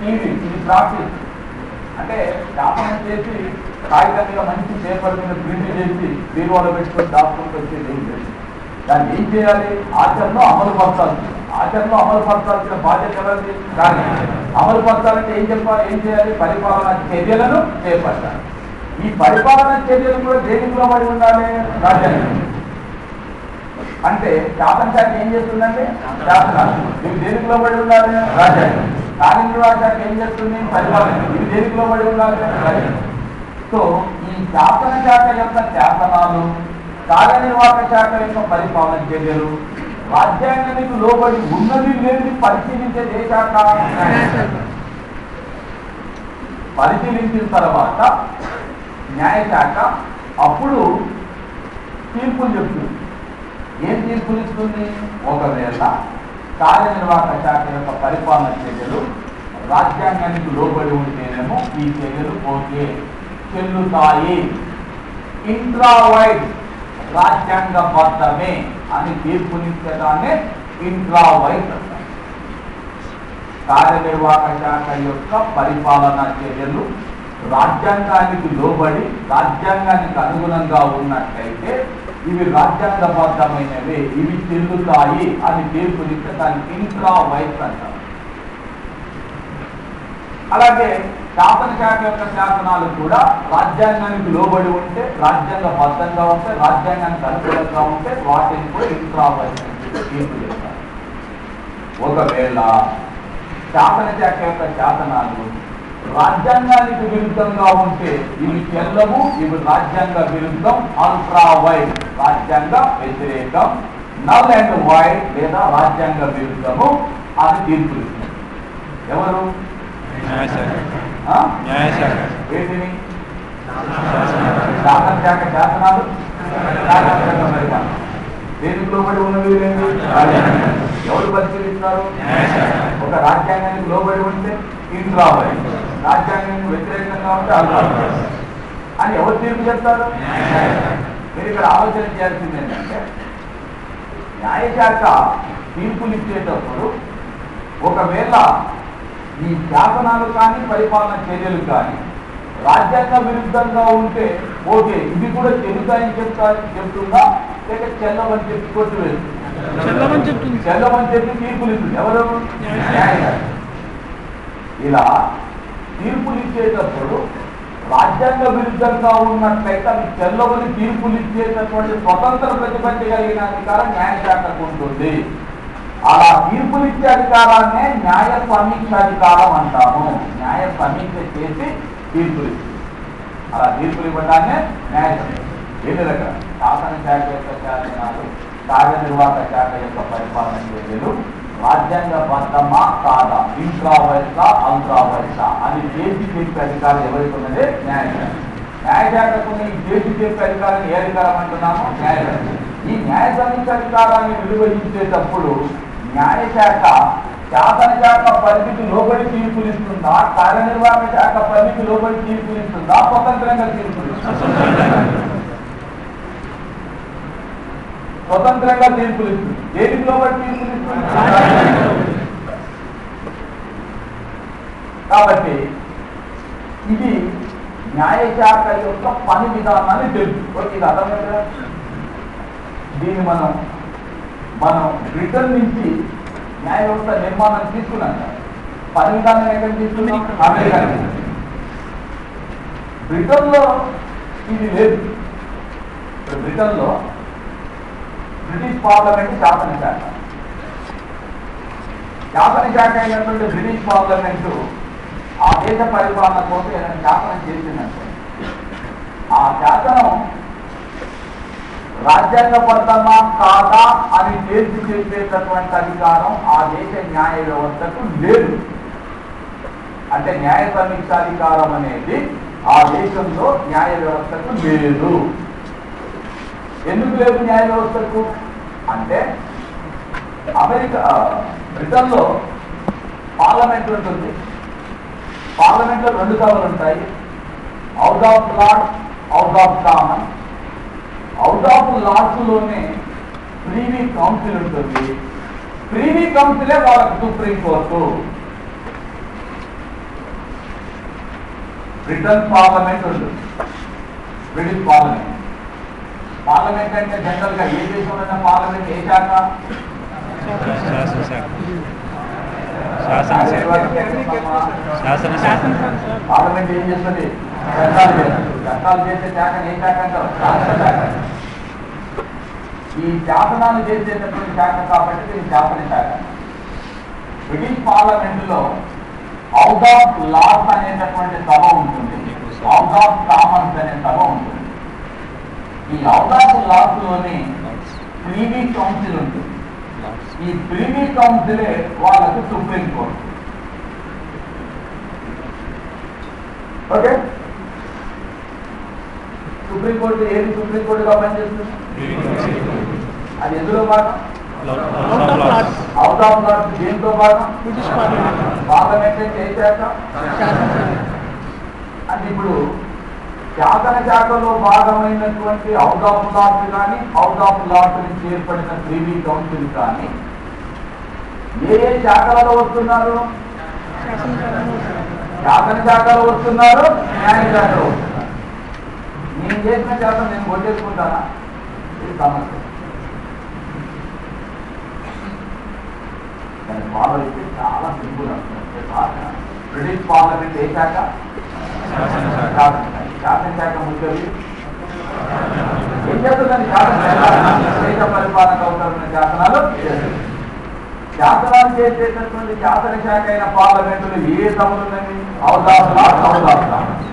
ఇది ప్రాక్టీస్ అంటే శాసనం చేసి కాగితం మీద మంచి పేపర్ మీద ప్రింట్ చేసి బీరువాలో పెట్టుకొని దాచుకుంటూ వచ్చేది ఏం లేదు. దాన్ని ఏం చేయాలి? ఆచరణలో అమలు పరచాల్సిన బాధ్యత ఎవరిది? కానీ అమలు పరచాలంటే ఏం చెప్పాలి? ఏం చేయాలి? పరిపాలనా చర్యలను చేపట్టాలి. ఈ పరిపాలనా చర్యలు కూడా దేనికి లోబడి ఉండాలి? రాజ్యాంగం. అంటే శాసన శాఖ ఏం చేస్తుందంటే శాసనాలు ఇవి దేనికి లోబడి ఉండాలి? రాజ్యాంగం. కార్యనిర్వాహక శాఖ ఏం చేస్తుంది? పరిపాలన. ఇవి దేనికి లోబడి ఉండాలి? రాజ్యాంగం. సో ఈ శాసన శాఖ యొక్క శాసనాలు, కార్యనిర్వాహక శాఖ యొక్క పరిపాలన చర్యలు రాజ్యాంగానికి లోబడి ఉన్నది లేని పరిశీలించేది ఏ శాఖ? పరిశీలించిన తర్వాత న్యాయశాఖ అప్పుడు తీర్పులు చెప్తుంది. ఏం తీర్పులు ఇస్తుంది? ఒకవేళ కార్యనిర్వాహక శాఖ యొక్క పరిపాలన చర్యలు రాజ్యాంగానికి లోబడి ఉంటేనేమో ఈ చర్యలు ఓకే చెల్లుతాయి, ఇంట్రావైడ్ రాజ్యాంగబద్ధమే అని తీర్పునిచ్చడాన్ని ఇంట్రావైడ్ అంటారు. కార్యనిర్వాహక శాఖ యొక్క పరిపాలనా చర్యలు రాజ్యాంగానికి లోబడి రాజ్యాంగానికి అనుగుణంగా ఉన్నట్లయితే ఇవి రాజ్యాంగబద్ధమైనవి, ఇవి చెల్లుతాయి అని తీర్పునిస్తే దాన్ని ఇంట్రావైడ్ అంటారు. అలాగే శాసన శాఖ యొక్క శాసనాలు కూడా రాజ్యాంగానికి లోబడి ఉంటే, రాజ్యాంగబద్ధంగా ఉంటే, రాజ్యాంగానికి అనుకూలంగా ఉంటే వాటిని కూడా ఇంట్రావైడ్ తీర్పు చేస్తారు. ఒకవేళ శాసన శాఖ యొక్క శాసనాలు రాజ్యాంగానికి విరుద్ధంగా ఉంటే ఇవి చెల్లవు, ఇవి రాజ్యాంగ విరుద్ధం, అల్ట్రావైడ్ రాజ్యాంగ వ్యతిరేకం, నల్ అండ్ వైడ్ లేదా రాజ్యాంగ విరుద్ధము అని తీర్పులు ఇస్తుంది. ఎవరు? ఏంటిని? శాసన శాఖ శాసనాలు, దేనికి లోబడి ఉన్నవి లేదు. ఎవరు పరిశీలిస్తున్నారు? ఒక రాజ్యాంగానికి లోబడి ఉంటే ఇంట్రావైడ్, రాజ్యాంగానికి వ్యతిరేకంగా ఉంటే అల్ట్రావైడ్ అని ఎవరు తీర్పు చెప్తారు? మీరు ఇక్కడ ఆలోచన చేయాల్సింది ఏంటంటే న్యాయశాఖ తీర్పులు ఇచ్చేటప్పుడు ఒకవేళ ఈ శాసనాలు కానీ పరిపాలన చర్యలు కానీ రాజ్యాంగ విరుద్ధంగా ఉంటే ఓకే ఇది కూడా చెల్లుతాయని చెప్తుందా లేక చెల్లమని చెప్పి కొట్టివేస్తుంది? చెల్లమని చెప్పి తీర్పులు ఇస్తుంది. ఎవరు? న్యాయశాఖ. ఇలా తీర్పులు ఇచ్చేటప్పుడు రాజ్యాంగ విరుద్ధంగా ఉన్నట్లయితే అవి చెల్లవని తీర్పులు ఇచ్చేటటువంటి స్వతంత్ర ప్రతిపత్తి కలిగిన అధికారం న్యాయశాఖకు ఉంటుంది. అలా తీర్పులు ఇచ్చే అధికారాన్నే న్యాయ సమీక్ష అధికారం అంటాము. న్యాయ సమీక్ష చేసి తీర్పులు ఇస్తుంది. అలా తీర్పులు ఇవ్వడాన్నే న్యాయ సమీక్ష. ఎన్ని రకాల శాసన శాఖ యొక్క శాసనాలు, కార్యనిర్వాహక శాఖ యొక్క పరిపాలన చర్యలు రాజ్యాంగబద్ధమా కాదా, ఇంట్రావైడ్సా అల్ట్రావైడ్సా అని చేసి చెప్పే అధికారం ఎవరికి ఉన్నదే? న్యాయశాఖ. న్యాయశాఖకు ఈ చేసి చెప్పే అధికారాన్ని ఏ అధికారం అంటున్నాము? న్యాయశాఖ. ఈ న్యాయ సమీక్ష అధికారాన్ని నిర్వహించేటప్పుడు న్యాయశాఖ శాసన శాఖ పరిధికి లోబడి తీర్పులు ఇస్తుందా, కార్యనిర్వాహక శాఖ పరిధికి లోబడి తీర్పులు ఇస్తుందా, స్వతంత్రంగా తీర్పులు ఇస్తుందా? స్వతంత్రంగా తీర్పులు ఇస్తుంది. దేనికి లోబడి తీర్పులు ఇస్తుంది? కాబట్టి ఇది న్యాయశాఖ యొక్క పని విధానాన్ని తెలుసు. ఇది అర్థమైందా? దీన్ని మనం బ్రిటన్ నుంచి న్యాయ వ్యవస్థ నిర్మాణం తీసుకున్నాం. పని విధానం ఎక్కడ తీసుకున్నాం? అమెరికా. బ్రిటన్లో ఇది లేదు. బ్రిటన్లో బ్రిటిష్ పార్లమెంట్ శాసన శాఖ. శాసన శాఖ అయినటువంటి బ్రిటిష్ పార్లమెంటు ఆ దేశ పరిపాలన కోసం ఏదైనా శాసనం చేసిందంటే ఆ శాసనం రాజ్యాంగబద్ధమా కాదా అని తేల్చి చెప్పేటటువంటి అధికారం ఆ దేశ న్యాయ వ్యవస్థకు లేదు. అంటే న్యాయ సమీక్షాధికారం అనేది ఆ దేశంలో న్యాయ వ్యవస్థకు లేదు. ఎందుకు లేదు న్యాయ వ్యవస్థకు అంటే బ్రిటన్లో పార్లమెంట్ ఉంటుంది. పార్లమెంట్లో 2 సభలు ఉంటాయి, House of Lords, House of Common. House of Lords లోనే ప్రీవీ కౌన్సిల్ ఉంటుంది. ప్రీవీ కౌన్సిలే వాళ్ళకి సుప్రీంకోర్టు. బ్రిటన్ పార్లమెంట్ ఉంటుంది, బ్రిటిష్ పార్లమెంట్. పార్లమెంట్ అంటే జనరల్ గా ఏ దేశంలో పార్లమెంట్ ఏ శాఖ? పార్లమెంట్ ఏం చేస్తుంది? చట్టాలు చేస్తుంది. చట్టాలు చేసే శాఖ ఏ శాఖ అంటారు? శాసన శాఖ. ఈ శాసనాలు చేసేటటువంటి శాఖ కాబట్టి ఇది శాసన శాఖ. బ్రిటిష్ పార్లమెంట్ లో హౌస్ ఆఫ్ లార్డ్స్ అనేటటువంటి సభ ఉంటుంది, హౌస్ ఆఫ్ కామన్స్ అనే సభ ఉంటుంది. ఈ హౌస్ ఆఫ్ లార్డ్స్ లోని ప్రీవీ కౌన్సిల్ ఉంటుంది. ఈ ప్రీవీ కౌన్సిలే వాళ్ళకు సుప్రీంకోర్టు. ఓకే, సుప్రీంకోర్టు ఏది సుప్రీంకోర్టుగా పనిచేస్తుంది? అది ఎందులో భాగం? హౌస్ ఆఫ్ లార్డ్స్ దేంతో భాగం? పార్లమెంట్ అంటే ఏ శాఖ? అంటే ఇప్పుడు శాసన శాఖలో భాగమైనటువంటి హౌస్ ఆఫ్ లార్డ్స్ కానీ హౌస్ ఆఫ్ లార్డ్స్ నుంచి ఏర్పడిన ప్రీవీ కౌన్సిల్ కానీ ఏ శాఖలలో వస్తున్నారు? శాసన శాఖలో వస్తున్నారు, న్యాయ శాఖలో వస్తున్నారు. నేను చేసిన శాతం నేను కొట్టేసుకుంటానా? ఇది సమస్య. దాని ఫాలో అయితే చాలా సింపుల్ అవుతుంది. బ్రిటిష్ పార్లమెంట్ ఏ శాఖ? శాసన శాఖ ముఖ్యవి ఏం చేస్తుందని శాసన దేశ పరిపాలనకు అవసరమైన శాసనాలు శాసనాలు చేసేటటువంటి శాసన శాఖ అయిన పార్లమెంటులు ఏ సభలు ఉన్నాయి? House of Lords, House of Commons.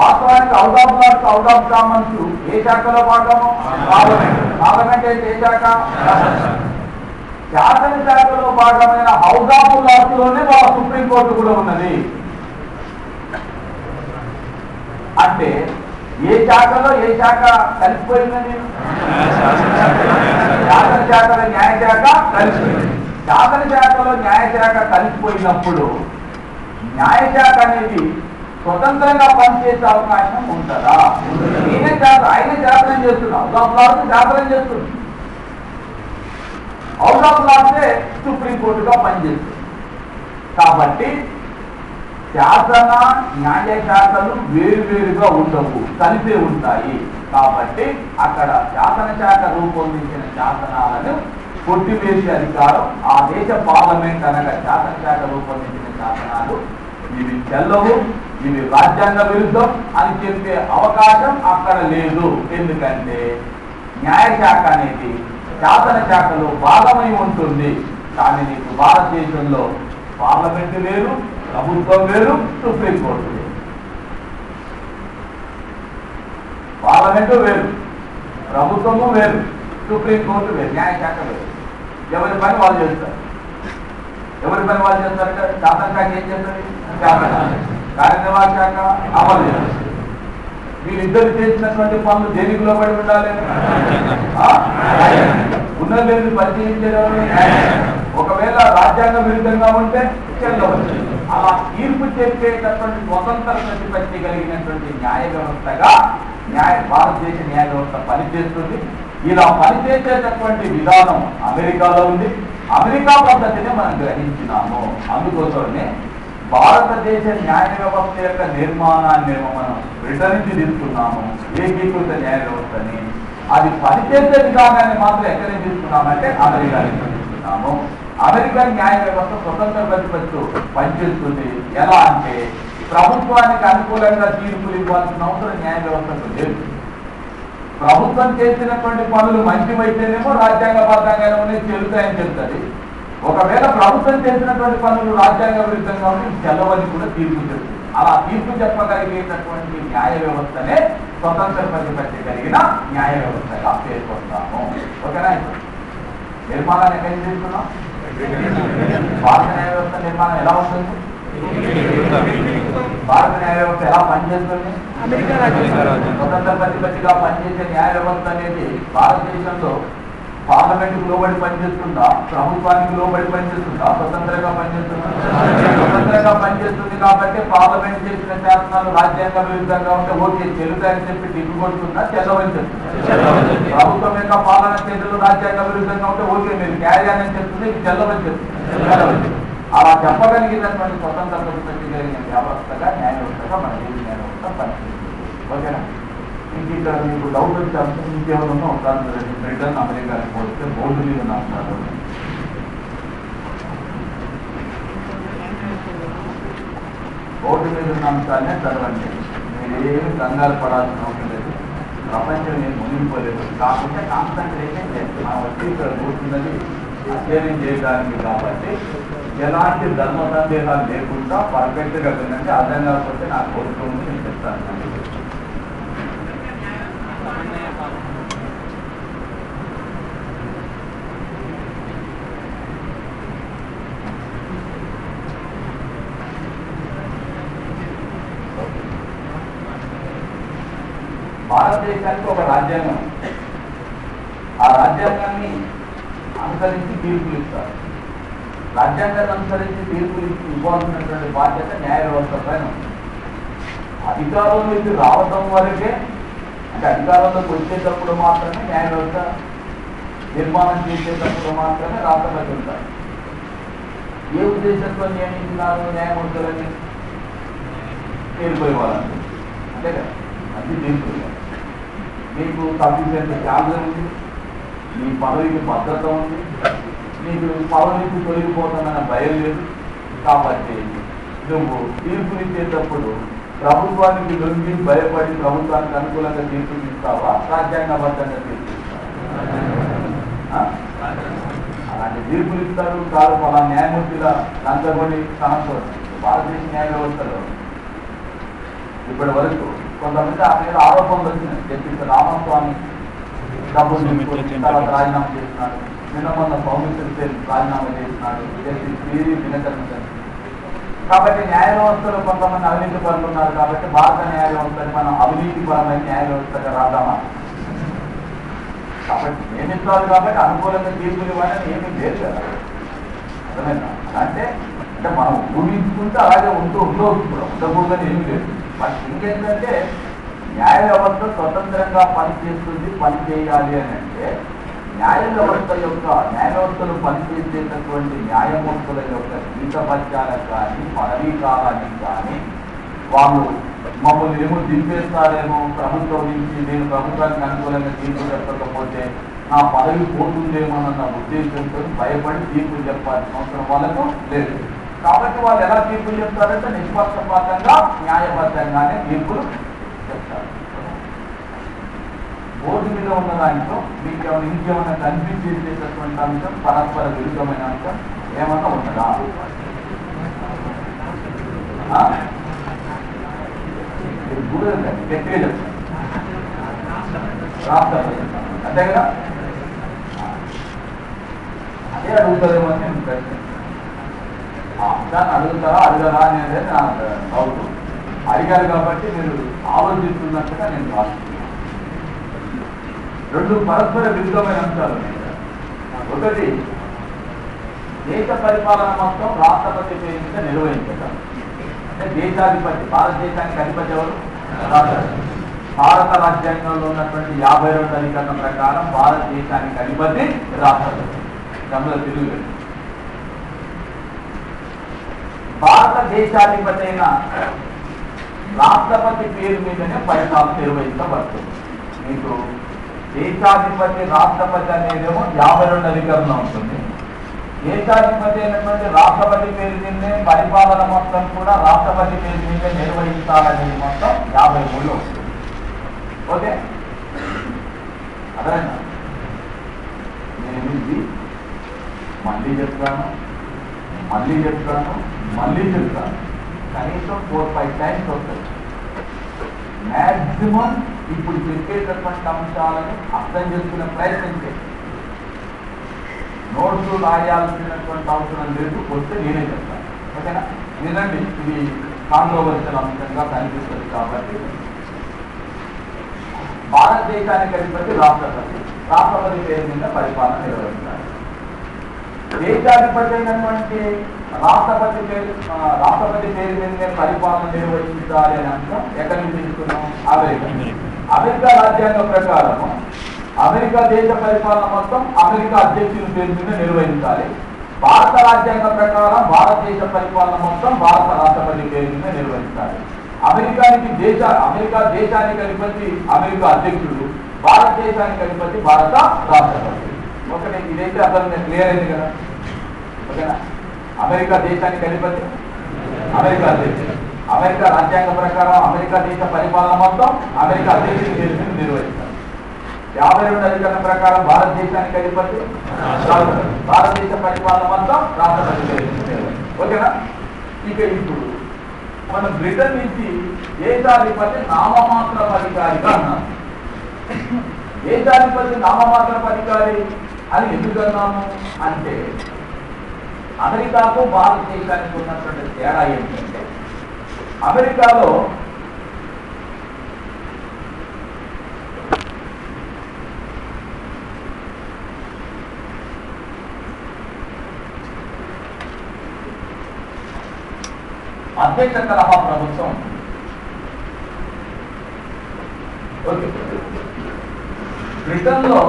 వాస్తవానికి House of Lords, House of Commons ఏ శాఖలో భాగము? పార్లమెంట్. పార్లమెంట్ అయితే ఏ శాఖ? శాసన శాఖలో భాగమైన హౌస్ ఆఫ్ లార్డ్స్ లోనే వాళ్ళ సుప్రీంకోర్టు కూడా ఉన్నది. అంటే ఏ శాఖలో ఏ శాఖ కలిసిపోయిందని? శాసన శాఖలో న్యాయ శాఖ కలిసిపోయింది. శాసన శాఖలో న్యాయ శాఖ కలిసిపోయినప్పుడు న్యాయ శాఖ అనేది స్వతంత్రంగా పనిచేసే అవకాశం ఉంటుందా? ఆయన శాసనం చేస్తున్నారు, హౌస్ ఆఫ్ లార్డ్స్ శాసనం చేస్తుంది. హౌస్ ఆఫ్ లార్డ్సే సుప్రీంకోర్టుగా పనిచేస్తుంది. కాబట్టి శాసన న్యాయ శాఖలు వేరువేరుగా ఉండవు, కలిసే ఉంటాయి. కాబట్టి అక్కడ శాసన శాఖ రూపొందించిన శాసనాలను కొట్టివేసే అధికారం ఆ దేశ పార్లమెంట్ అనగా శాసన శాఖ రూపొందించిన శాసనాలు ఇవి చెల్లవు, ఇవి రాజ్యాంగ విరుద్ధం అని చెప్పే అవకాశం అక్కడ లేదు. ఎందుకంటే న్యాయశాఖ అనేది శాసన శాఖలో భాగమై ఉంటుంది. కానీ నీకు భారతదేశంలో పార్లమెంటు వేరు, ప్రభుత్వం వేరు, సుప్రీంకోర్టు వేరు. పార్లమెంటు వేరు, ప్రభుత్వము వేరు, సుప్రీంకోర్టు వేరు, న్యాయశాఖ వేరు. ఎవరి పని వాళ్ళు చేస్తారు. ఎవరి పని వాళ్ళు చేస్తారంటే శాసన శాఖ ఏం చేస్తుంది? శాసన కార్యనిర్వాహక శాఖ అమలు చేస్తుంది. వీళ్ళిద్దరు చేసినటువంటి పనులు దేనికి లోబడి ఉండాలి? ఉన్నది పరిశీలించడం. ఒకవేళ రాజ్యాంగ విరుద్ధంగా ఉంటే చెల్లవచ్చు. అలా తీర్పు చెప్పేటటువంటి స్వతంత్ర ప్రతిపత్తి కలిగినటువంటి న్యాయ వ్యవస్థగా భారతదేశ న్యాయ వ్యవస్థ పనిచేస్తుంది. ఇలా పనిచేసేటటువంటి విధానం అమెరికాలో ఉంది. అమెరికా పద్ధతిని మనం గ్రహించినాము. అందుకోసమే భారతదేశ న్యాయ వ్యవస్థ యొక్క నిర్మాణాన్ని మనం బ్రిటన్ నుంచి తీసుకున్నాము, ఏకీకృత న్యాయ వ్యవస్థని. అది పనిచేసే విధానాన్ని మాత్రం ఎక్కడి నుంచి తీసుకున్నామంటే అమెరికా నుంచి తీసుకున్నాము. అమెరికన్ న్యాయ వ్యవస్థ స్వతంత్ర ప్రతిపత్తితో పనిచేస్తుంది. ఎలా అంటే ప్రభుత్వానికి అనుకూలంగా తీర్పులు ఇవ్వాల్సిన అవసరం న్యాయ వ్యవస్థకు లేదు. ప్రభుత్వం చేసినటువంటి పనులు మంచివైతేనేమో రాజ్యాంగబద్ధంగానే ఉన్నాయి, చెల్లుతాయని చెప్తుంది. ఒకవేళ ప్రభుత్వం చేసినటువంటి పనులు రాజ్యాంగ విరుద్ధంగా ఉంటే చెల్లవని కూడా తీర్పు చెప్తుంది. అలా తీర్పు చెప్పగలిగేటటువంటి న్యాయ వ్యవస్థనే స్వతంత్ర ప్రతిపత్తి కలిగిన న్యాయ వ్యవస్థగా పేర్కొంటాము. ఓకేనా? నిర్మాణాన్ని ఎక్కడి నుంచి తీసుకున్నాం? భారత న్యాయ వ్యవస్థ నిర్మాణం ఎలా ఉంటుంది? భారత న్యాయ వ్యవస్థ ఎలా పనిచేస్తుంది? స్వతంత్ర ప్రతిపత్తిగా పనిచేసే న్యాయ వ్యవస్థ అనేది భారతదేశంలో పార్లమెంటుకు లోబడి పనిచేస్తుందా, ప్రభుత్వానికి లోబడి పనిచేస్తుందా, స్వతంత్రంగా పనిచేస్తుందా? స్వతంత్రంగా పనిచేస్తుంది కాబట్టి పార్లమెంట్ చేసిన శాసనాలు రాజ్యాంగ విరుద్ధంగా ఉంటే ఓకే చెల్లుతాయని చెప్పి టిక్కు కొడుతుందా, చెల్లవని చెప్తుంది. ప్రభుత్వం యొక్క పాలన చర్యలు రాజ్యాంగ విరుద్ధంగా ఉంటే ఓకే మీరు క్యారీ అని చెప్తుంది, ఇది చెల్లవని చెప్తుంది. అలా చెప్పగలిగినటువంటి స్వతంత్ర ప్రతిపత్తి కలిగిన వ్యవస్థగా న్యాయ వ్యవస్థగా మన దేశ న్యాయ వ్యవస్థ పనిచేస్తుంది. ఓకేనా? ఇంక ఇక్కడ మీకు డౌట్ వచ్చే అంశం ఇంకేమన్నా ఒకసారి బ్రిటన్ అమెరికాకి పోతే బోర్డు మీద ఉన్న అంశాలు బోర్డు మీద ఉన్న అంశాలనే చదవండి. మీరేమి కంగారు పడాల్సిన అవసరం లేదు. ప్రపంచం నేను మునిగిపోలేదు. కాకపోతే కాన్సన్ట్రేషన్ చేస్తే మనం వచ్చి ఇక్కడ కూర్చున్నది అధ్యయనం చేయడానికి కాబట్టి ఎలాంటి ధర్మ సందేహాలు లేకుండా పర్ఫెక్ట్గా వినండి. అర్థం కాకపోతే నాకు కోరుతుంది నేను చెప్తాను. భారతదేశానికి ఒక రాజ్యాంగం, ఆ రాజ్యాంగాన్ని అనుసరించి తీర్పులు ఇస్తారు. రాజ్యాంగాన్ని అనుసరించి తీర్పులు ఇవ్వాల్సినటువంటి బాధ్యత న్యాయ వ్యవస్థ పైన ఉంది. అధికారంలోకి రావడం వరకే, అంటే అధికారంలోకి వచ్చేటప్పుడు మాత్రమే న్యాయ వ్యవస్థ నిర్మాణం చేసేటప్పుడు మాత్రమే రాష్ట్రపతి ఉంటారు. ఏ ఉద్దేశంతో నియమించినారు న్యాయమూర్తులని? తీర్పుకోవాలని, అంతే కదా? అది తీర్పులు. మీకు సఫిషియెంట్ శాలరీ ఉంది, మీ పదవికి భద్రత ఉంది, నీకు పదవి నుంచి తొలగిపోతామన్న భయం లేదు. కాబట్టి నువ్వు తీర్పులు ఇచ్చేటప్పుడు ప్రభుత్వానికి లొంగి భయపడి ప్రభుత్వానికి అనుకూలంగా తీర్పులు ఇస్తావా, రాజ్యాంగబద్ధంగా తీర్పులు ఇస్తావా? అలాంటి తీర్పులు ఇస్తారు కాదు. పలా న్యాయమూర్తిగా లంచగొని సమస్య భారతదేశ న్యాయ వ్యవస్థలో ఇప్పటి వరకు కొంతమంది ఆ మీద ఆరోపణలు వచ్చినాయి. జస్టిస్ రామస్వామి డబ్బులు తీసుకొని తర్వాత రాజీనామా చేస్తున్నాడు. నిన్న మొన్న సౌమిత్ర రాజీనామా చేస్తున్నాడు. Justice PV Dinakaran. కాబట్టి న్యాయ వ్యవస్థలో కొంతమంది అవినీతి పరులు ఉన్నారు. కాబట్టి భారత న్యాయ వ్యవస్థని మనం అవినీతిపరమైన న్యాయ వ్యవస్థగా రాద్దామా? కాబట్టి నియమిస్తారు కాబట్టి అనుకూలంగా తీర్పులు ఇవ్వాలని ఏమీ లేదు కదా. అర్థమైందా? అంటే మనం ఊహించుకుంటే అలాగే ఉండవచ్చు కూడా, ఉండకూడదని ఏమీ లేదు. బట్ ఇంకేంటంటే న్యాయ వ్యవస్థ స్వతంత్రంగా పనిచేస్తుంది, పనిచేయాలి అని అంటే న్యాయ వ్యవస్థలో పనిచేసేటటువంటి న్యాయమూర్తుల యొక్క జీతభత్యాలకు కానీ పదవీ కాలానికి కానీ వాళ్ళు మమ్మల్ని ఏమో దింపేస్తారేమో ప్రభుత్వం నుంచి, నేను ప్రభుత్వానికి అనుకూలంగా తీర్పు చెప్పకపోతే నా పదవి పోతుందేమోనన్న ఉద్దేశంతో భయపడి తీర్పు చెప్పాల్సిన అవసరం వాళ్ళకు లేదు. కాబట్టి వాళ్ళు ఎలా తీర్పులు చెప్తారంటే నిష్పక్షపాతంగా న్యాయబద్ధంగానే తీర్పులు చెప్తారు. బోర్డు మీద ఉన్న దాంట్లో మీకు ఏమైనా ఇంకేమైనా కనిపించేసేటటువంటి అంశం, పరస్పర విరుద్ధమైన అంశం ఏమన్నా ఉన్నదా? గట్టిగా చెప్తాను. రాష్ట్రపతి అంతే కదా, అదే అడుగుతారేమో అని నేను ప్రశ్న. దాన్ని అడుగుతారా అడగరా అనేది నా డౌట్. అడిగారు కాబట్టి మీరు ఆలోచిస్తున్నట్టుగా నేను భావిస్తున్నాను. రెండు పరస్పర విరుద్ధమైన అంశాలు ఉన్నాయి. ఒకటి, దేశ పరిపాలన మొత్తం రాష్ట్రపతి పేరు మీద నిర్వహించడం. అంటే దేశాధిపతి, భారతదేశానికి అధిపతి ఎవరు? రాష్ట్రపతి. భారత రాజ్యాంగంలో ఉన్నటువంటి 52వ అధికరణం ప్రకారం భారతదేశానికి అధిపతి రాష్ట్రపతి. తమిళ తెలుగు భారతదేశాధిపతి అయిన రాష్ట్రపతి పేరు మీదనే పరిపాలన నిర్వహించబడుతుంది. మీకు దేశాధిపతి రాష్ట్రపతి అనేదేమో 52వ అధికరణం ఉంటుంది. దేశాధిపతి అయినటువంటి రాష్ట్రపతి పేరు మీదే పరిపాలన మొత్తం కూడా రాష్ట్రపతి పేరు మీదే నిర్వహించాలనేది మొత్తం 53లో ఉంటుంది. ఓకే, అదే నేను ఇది మళ్ళీ చెప్తాను. కనీసం 4-5 టైమ్స్ వస్తుంది. మ్యాక్సిమం ఇప్పుడు చెప్పేటటువంటి అంశాలను అర్థం చేసుకునే ప్రయత్నం చేయండి. నోట్స్ రాయాల్సినటువంటి అవసరం లేదు, వస్తే నేనే చెప్తాను. ఓకేనా? వినండి, ఇది కాంట్రోవర్షియల్ అంశంగా కనిపిస్తుంది కాబట్టి. భారతదేశానికి అధిపతి రాష్ట్రపతి, రాష్ట్రపతి పేరు మీద పరిపాలన నిర్వహించాలి. దేశాధిపతి అయినటువంటి రాష్ట్రపతి పేరు మీదనే పరిపాలన నిర్వహించాలి అనే అంశం ఎక్కడి నుంచి తీసుకున్నాం? అమెరికా రాజ్యాంగం ప్రకారం అమెరికా దేశ పరిపాలన మొత్తం అమెరికా అధ్యక్షుని పేరు మీద నిర్వహించాలి. భారత రాజ్యాంగం ప్రకారం భారతదేశ పరిపాలన మొత్తం భారత రాష్ట్రపతి పేరు మీద నిర్వహించాలి. అమెరికా దేశానికి అధిపతి అమెరికా అధ్యక్షుడు, భారతదేశానికి అధిపతి భారత రాష్ట్రపతి. ఒకటి ఇదైతే అసలు క్లియర్ అయింది కదా? ఓకేనా? అమెరికా దేశానికి అధిపతి అమెరికా అధ్యక్షుడు, అమెరికా రాజ్యాంగం ప్రకారం అమెరికా దేశ పరిపాలన మొత్తం అమెరికా అధ్యక్షుడి పేరు మీద నిర్వహించాలి. 52 అధికరణ ప్రకారం భారతదేశానికి అధిపతి భారతదేశ పరిపాలన మొత్తం రాష్ట్రపతి పేరు మీద నిర్వహించాలి. ఓకేనా? ఇక ఇప్పుడు మనం బ్రిటన్ నుంచి దేశాధిపతి నామమాత్ర అధికారిగా అన్నాం. దేశాధిపతి నామమాత్ర అధికారి అని ఎందుకు అన్నాము అంటే, అమెరికాకు భారతదేశానికి ఉన్నటువంటి తేడా ఏంటంటే, అమెరికాలో అధ్యక్ష తరహా ప్రభుత్వం. ఓకే, బ్రిటన్లో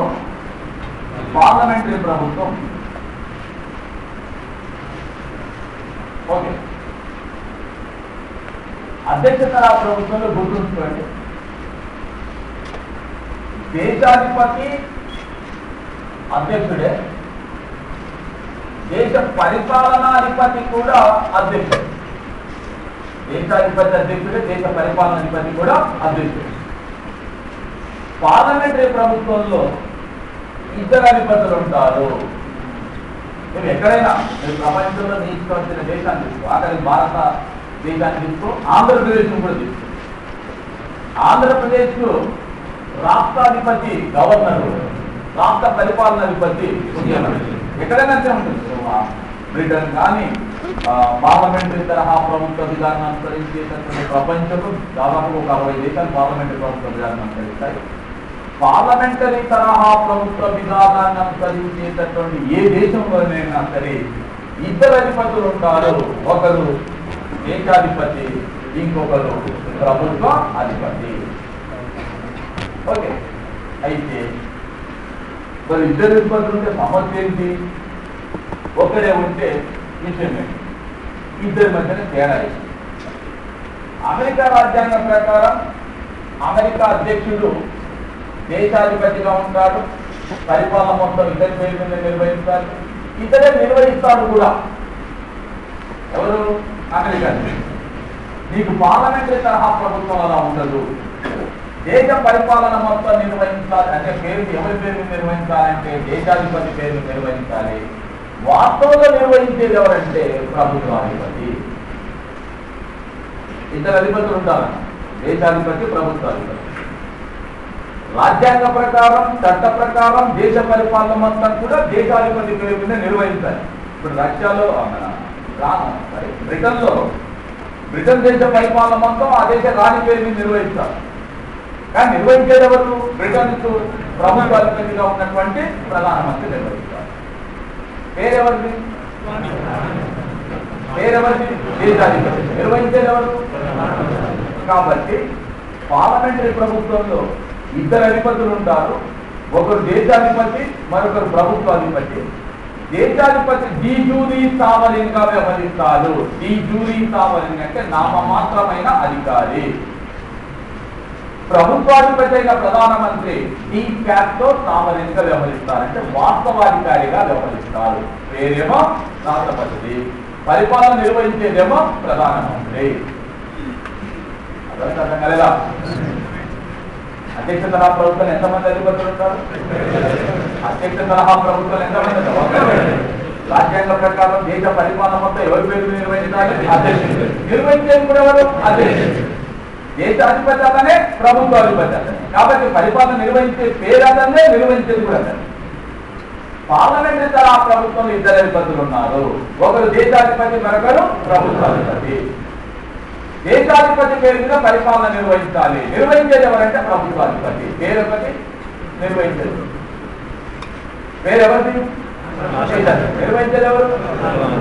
పార్లమెంటరీ ప్రభుత్వం. ఓకే, అధ్యక్ష తరహా ప్రభుత్వంలో గుర్తుంచుకోండి, దేశాధిపతి అధ్యక్షుడే, దేశ పరిపాలనాధిపతి కూడా అధ్యక్షుడే. దేశాధిపతి అధ్యక్షుడే, దేశ పరిపాలనాధిపతి కూడా అధ్యక్షుడే. పార్లమెంటరీ ప్రభుత్వంలో 2 అధిపతులు ఉంటారు. మీరు ఎక్కడైనా మీరు ప్రపంచంలో తీసుకోవాల్సిన దేశాన్ని తీసుకో, అక్కడికి భారత దేశాన్ని తీసుకో, ఆంధ్రప్రదేశ్ కూడా తీసుకో. ఆంధ్రప్రదేశ్ రాష్ట్రాధిపతి గవర్నరు, రాష్ట్ర పరిపాలనాధిపతి ముఖ్యమంత్రి. ఎక్కడైనా అంతే ఉంటుంది. బ్రిటన్ కానీ పార్లమెంటరీ తరహా ప్రభుత్వ విధానం అనుసరించేటటువంటి ప్రపంచంలో దాదాపు ఒక 60 దేశాలు పార్లమెంటరీ ప్రభుత్వ విధానం అనుసరిస్తాయి. పార్లమెంటరీ తరహా ప్రభుత్వ విధానాన్ని అనుసరించేటటువంటి ఏ దేశంలోనైనా సరే 2 అధిపతులు ఉంటారు. ఒకరు దేశాధిపతి, ఇంకొకరు ప్రభుత్వ అధిపతి. ఓకే, అయితే మరి 2 అధిపతులు ఉంటే సమస్య ఏంటి? ఒకడే ఉంటే విషయం ఏంటి? 2 మధ్యన తేడా. అమెరికా రాజ్యాంగం ప్రకారం అమెరికా అధ్యక్షుడు దేశాధిపతిగా ఉంటాడు, పరిపాలన మొత్తం ఇతని పేరు మీద నిర్వహిస్తారు, ఇతరే నిర్వహిస్తాడు కూడా. ఎవరు? అమెరికా. నీకు పార్లమెంటరీ తరహా ప్రభుత్వం అలా ఉండదు. దేశ పరిపాలన మొత్తం నిర్వహించాలి అంటే ఎవరి పేరు మీద నిర్వహించాలంటే దేశాధిపతి పేరు నిర్వహించాలి. వాస్తవంలో నిర్వహించేది ఎవరంటే ప్రభుత్వాధిపతి. 2 అధిపతులు ఉంటారు, దేశాధిపతి, ప్రభుత్వాధిపతి. రాజ్యాంగ ప్రకారం, చట్ట ప్రకారం దేశ పరిపాలన మొత్తం కూడా దేశాధిపతి పేరు మీద నిర్వహించాలి. ఇప్పుడు రష్యాలో బ్రిటన్ దేశ పరిపాలన మొత్తం ఆ దేశ రాణి పేరు మీద నిర్వహిస్తారు. కానీ నిర్వహించేది ఎవరు? బ్రిటన్ ప్రభుత్వాధిపతిగా ఉన్నటువంటి ప్రధానమంత్రి నిర్వహిస్తారు. పేరెవరిది? దేశాధిపతి. నిర్వహించేది ఎవరు? కాబట్టి పార్లమెంటరీ ప్రభుత్వంలో 2 అధిపతులు ఉంటారు. ఒకరు దేశాధిపతి, మరొకరు ప్రభుత్వాధిపతి. దేశాధిపతి డి జూరీ సావలిన్ గా వ్యవహరిస్తారు. డి జూరీ సావలిన్ అంటే నామమాత్రమైన అధికారి. ప్రభుత్వాధిపతి అయిన ప్రధానమంత్రి డి ఫ్యాక్టో సావలిన్ గా వ్యవహరిస్తారు, అంటే వాస్తవాధికారిగా వ్యవహరిస్తారు. పేరేమో రాష్ట్రపతి, పరిపాలన నిర్వహించేదేమో ప్రధానమంత్రి. అర్థం కలదా? అధ్యక్ష తరహా ప్రభుత్వం ఎంతమంది అధిపతులు ఉంటారు? అధ్యక్ష తరహా ప్రభుత్వం ఎంతమంది? రాజ్యాంగ ప్రకారం దేశ పరిపాలన మొత్తం ఎవరి పేరు నిర్వహించాలి? అధ్యక్షుడు. నిర్వహించేది కూడా ఎవరు? అధ్యక్షుడు. దేశాధిపతి అతనే, ప్రభుత్వాధిపతి అతనే. కాబట్టి పరిపాలన నిర్వహించే పేరు అతనే, నిర్వహించేది కూడా అతనే. పార్లమెంటరీ తరహా ప్రభుత్వంలో ఇద్దరు అధిపతులు ఉన్నారు. ఒకరు దేశాధిపతి, మరొకరు ప్రభుత్వాధిపతి. దేశాధిపతి పేరు మీద పరిపాలన నిర్వహించాలి. నిర్వహించేది ఎవరంటే ప్రభుత్వాధిపతి. పేరు ఒకటి, నిర్వహించేది పేరు ఎవరిది? నిర్వహించేది ఎవరు?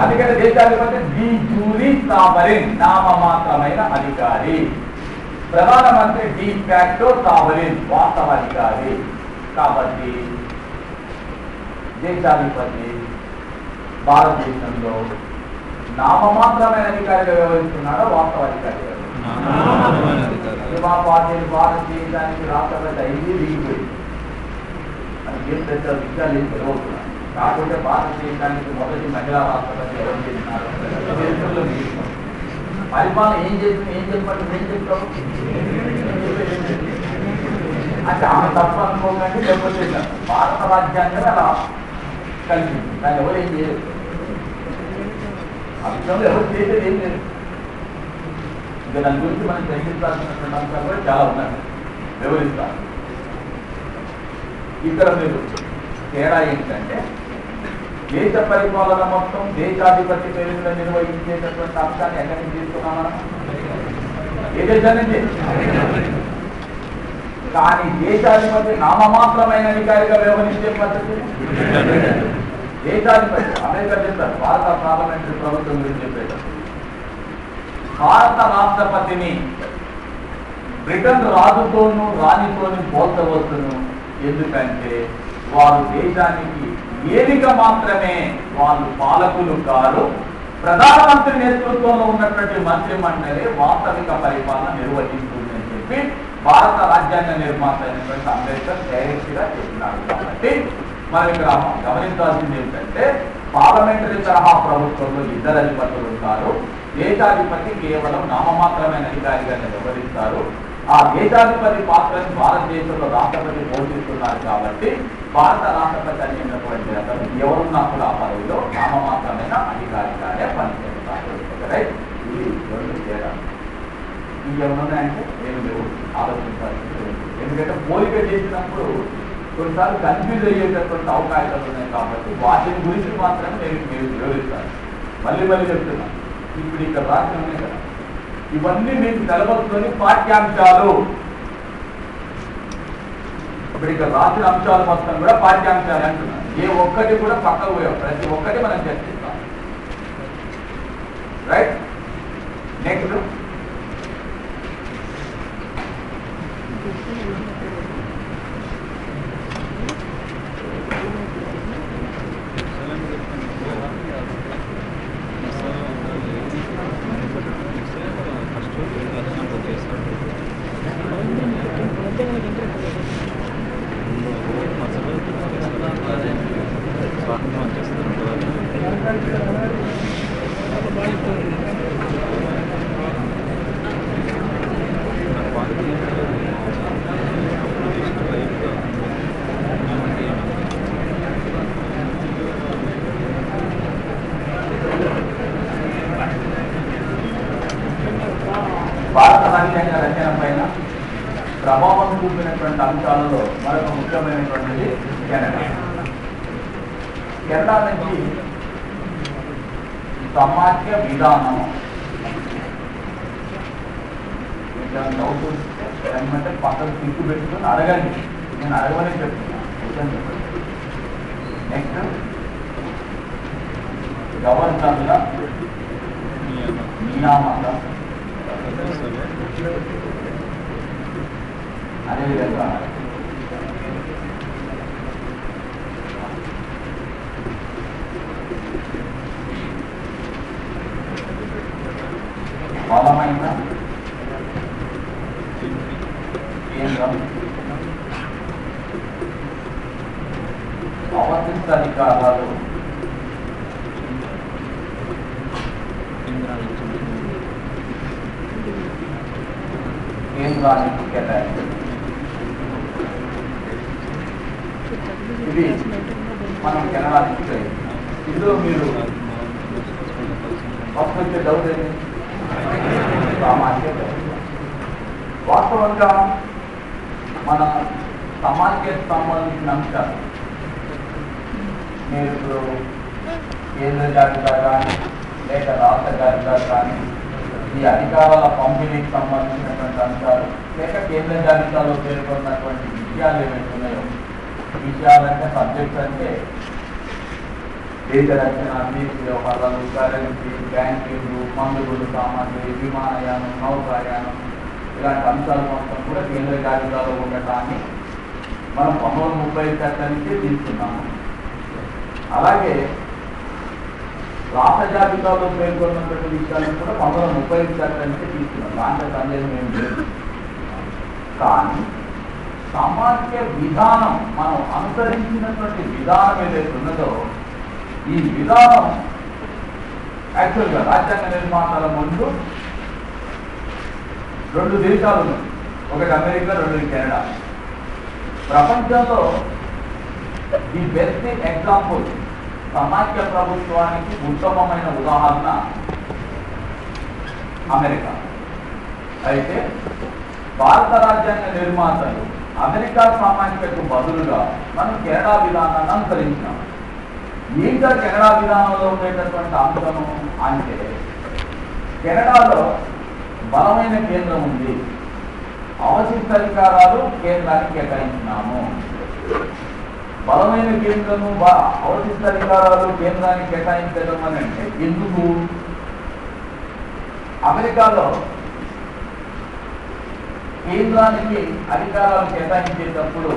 అందుకని దేశాధిపతి డి జూరీ సావరిన్, నామమాత్రమైన అధికారి. ప్రధానమంత్రి డి ఫ్యాక్టో సావరిన్, వాస్తవ అధికారి. కాబట్టి దేశాధిపతి భారతదేశంలో నామమాత్రమైన అధికారిగా వ్యవహరిస్తున్నాడో వాస్తవ అధికారిగా? పార్టీలు భారతదేశానికి రాష్ట్రపతి అయింది, దిగిపోయింది. అది ఏం పెద్ద విషయాలు ఏం తెలియవుతున్నాయి. కాకపోతే భారతదేశానికి మొదటి మహిళా రాష్ట్రపతి ఎవరు చేసినారు? పరిపాలన ఏం చేసింది, ఏం చెప్పండి, ఏం చెప్తావు అంటే ఆమె తప్పు అనుకోకండి. లేకపోతే భారత రాజ్యాంగం అలా కలిసింది, దాన్ని ఎవరు ఏం చేయలేదు. ఆ విషయంలో ఎవరు చేసేది ఏం లేదు. ఇంకా దాని గురించి మనం చర్చించాల్సినటువంటి అంశాలు కూడా చాలా ఉన్నాయి, వివరిస్తారు. ఇక్కడ మీరు తేడా ఏంటంటే దేశ పరిపాలన మొత్తం దేశాధిపతి పేరు మీద నిర్వహించేటటువంటి అంశాన్ని ఎక్కడి నుంచి తీసుకున్నాం మనం? ఏ దేశం నుంచి? కానీ దేశాధిపతి నామమాత్రమైన అధికారిగా వ్యవహరించే పద్ధతి దేశాధిపతి. అమెరికా చెప్తారు భారత పార్లమెంటరీ ప్రభుత్వం గురించి చెప్పేటప్పుడు భారత రాష్ట్రపతిని బ్రిటన్ రాజుతోనూ రాణితోనూ పోల్చవచ్చును. ఎందుకంటే వారు దేశానికి ఏలిక మాత్రమే, వాళ్ళు పాలకులు కారు. ప్రధానమంత్రి నేతృత్వంలో ఉన్నటువంటి మంత్రి మండలి వాస్తవిక పరిపాలన నిర్వహిస్తుందని చెప్పి భారత రాజ్యాంగ నిర్మాత అయినటువంటి అంబేద్కర్ డైరెక్ట్ గా చెప్పినారు. కాబట్టి మనం ఇక్కడ గమనించాల్సింది ఏంటంటే పార్లమెంటరీ తరహా ప్రభుత్వంలో ఇద్దరు అధిపతులు ఉంటారు. దేశాధిపతి కేవలం నామమాత్రమైన అధికారిగానే వ్యవహరిస్తారు. ఆ దేశాధిపతి పాత్రను భారతదేశంలో రాష్ట్రపతి పోషిస్తున్నారు. కాబట్టి భారత రాష్ట్రపతి అనేటువంటి అతను ఎవరున్నా కూడా ఆ పదవిలో నామమాత్రమైన అధికారిగానే పనిచేస్తారు. రైట్, ఇది రెండు తేడా. ఇంకేమన్నాయంటే నేను లేవు, ఆలోచించాలి. ఎందుకంటే పోలిక చేసినప్పుడు కొన్నిసార్లు కన్ఫ్యూజ్ అయ్యేటటువంటి అవకాశాలు ఉన్నాయి. కాబట్టి వాటి గురించి మాత్రమే నేను మీరు వివరిస్తాను. మళ్ళీ మళ్ళీ చెప్తున్నాను. ఇప్పుడు ఇక్కడ రాష్ట్రం ఉన్నాయి కదా, ఇవన్నీ మీకు సిలబస్లోని పాఠ్యాంశాలు. ఇప్పుడు ఇక్కడ రాసిన అంశాలు మొత్తం కూడా పాఠ్యాంశాలు అంటున్నాను. ఏ ఒక్కటి కూడా పక్కకు పోయాం, ప్రతి ఒక్కటి మనం చర్చిస్తాం. రైట్, నెక్స్ట్ భారత రాజ్యాంగ రచన పైన ప్రభావం చూపినటువంటి అంశాలలో మరొక ముఖ్యమైనటువంటిది కెనడా. కెనడా నుంచి సమాఖ్య విధానం డౌట్ ఏమంటే పక్కన తిట్టు పెట్టుకుని అడగండి. నేను అడగమని చెప్తున్నాను. నెక్స్ట్ గవర్నర్ల నియామకం, అదేవిధంగా బలమైన కేంద్రం, అవశిష్ట అధికారాలు, కేంద్రానికి కేటాయింపు. ఇది మనం కెనడా నుంచి ఇందులో మీరు ఫస్ట్ వచ్చే డౌట్ ఏంటి? సామాజిక వాస్తవంగా మన సమాజానికి సంబంధించిన అంశాలు మీరు ఇప్పుడు కేంద్ర జాబితా కానీ లేక రాష్ట్ర జాబితా కానీ ఈ అధికారాల పంపిణీకి సంబంధించినటువంటి అంశాలు లేక కేంద్ర జాబితాలో పేర్కొన్నటువంటి విషయాలు ఏవైతే ఉన్నాయో విషయాలంటే సబ్జెక్ట్స్ అంటే దేశ రక్షణ, దేశ వ్యవహారాలు, కరెన్సీ, బ్యాంకింగ్, మందుగులు, సామాగ్రి, విమానయానం, నౌకాయానం ఇలాంటి అంశాలు మొత్తం కూడా కేంద్ర జాబితాలో ఉండటాన్ని మనం 1930 చట్టం నుంచి తీసుకున్నాము. అలాగే రాష్ట్ర జాబితాలో పేర్కొన్నటువంటి విషయాలను కూడా 1930 చట్టం నుంచి తీసుకున్నాం. దాంట్లో సందేహం ఏం లేదు. కానీ సమాఖ్య విధానం మనం అనుసరించినటువంటి విధానం ఏదైతే ఉన్నదో ఈ విధానం యాక్చువల్గా రాజ్యాంగ నిర్మాణాల ముందు 2 దేశాలు ఉన్నాయి. ఒకటి అమెరికా, 2 కెనడా. ప్రపంచంలో ది బెస్ట్ ఎగ్జాంపుల్ సమాఖ్య ప్రభుత్వానికి ఉత్తమమైన ఉదాహరణ అమెరికా. అయితే భారత రాజ్యాంగ నిర్మాతలు అమెరికా సమాఖ్యకు బదులుగా మనం కెనడా విధానాన్ని అనుసరించినాం. ఇంకా కెనడా విధానంలో ఉండేటటువంటి అంశము అంటే కెనడాలో బలమైన కేంద్రం ఉంది, అవశిష్ట అధికారాలు కేంద్రానికి కేటాయించినాము. బలమైన కేంద్రము అవశిష్ట అధికారాలు కేంద్రానికి కేటాయించడం అని అంటే ఎందుకు? అమెరికాలో కేంద్రానికి అధికారాలు కేటాయించేటప్పుడు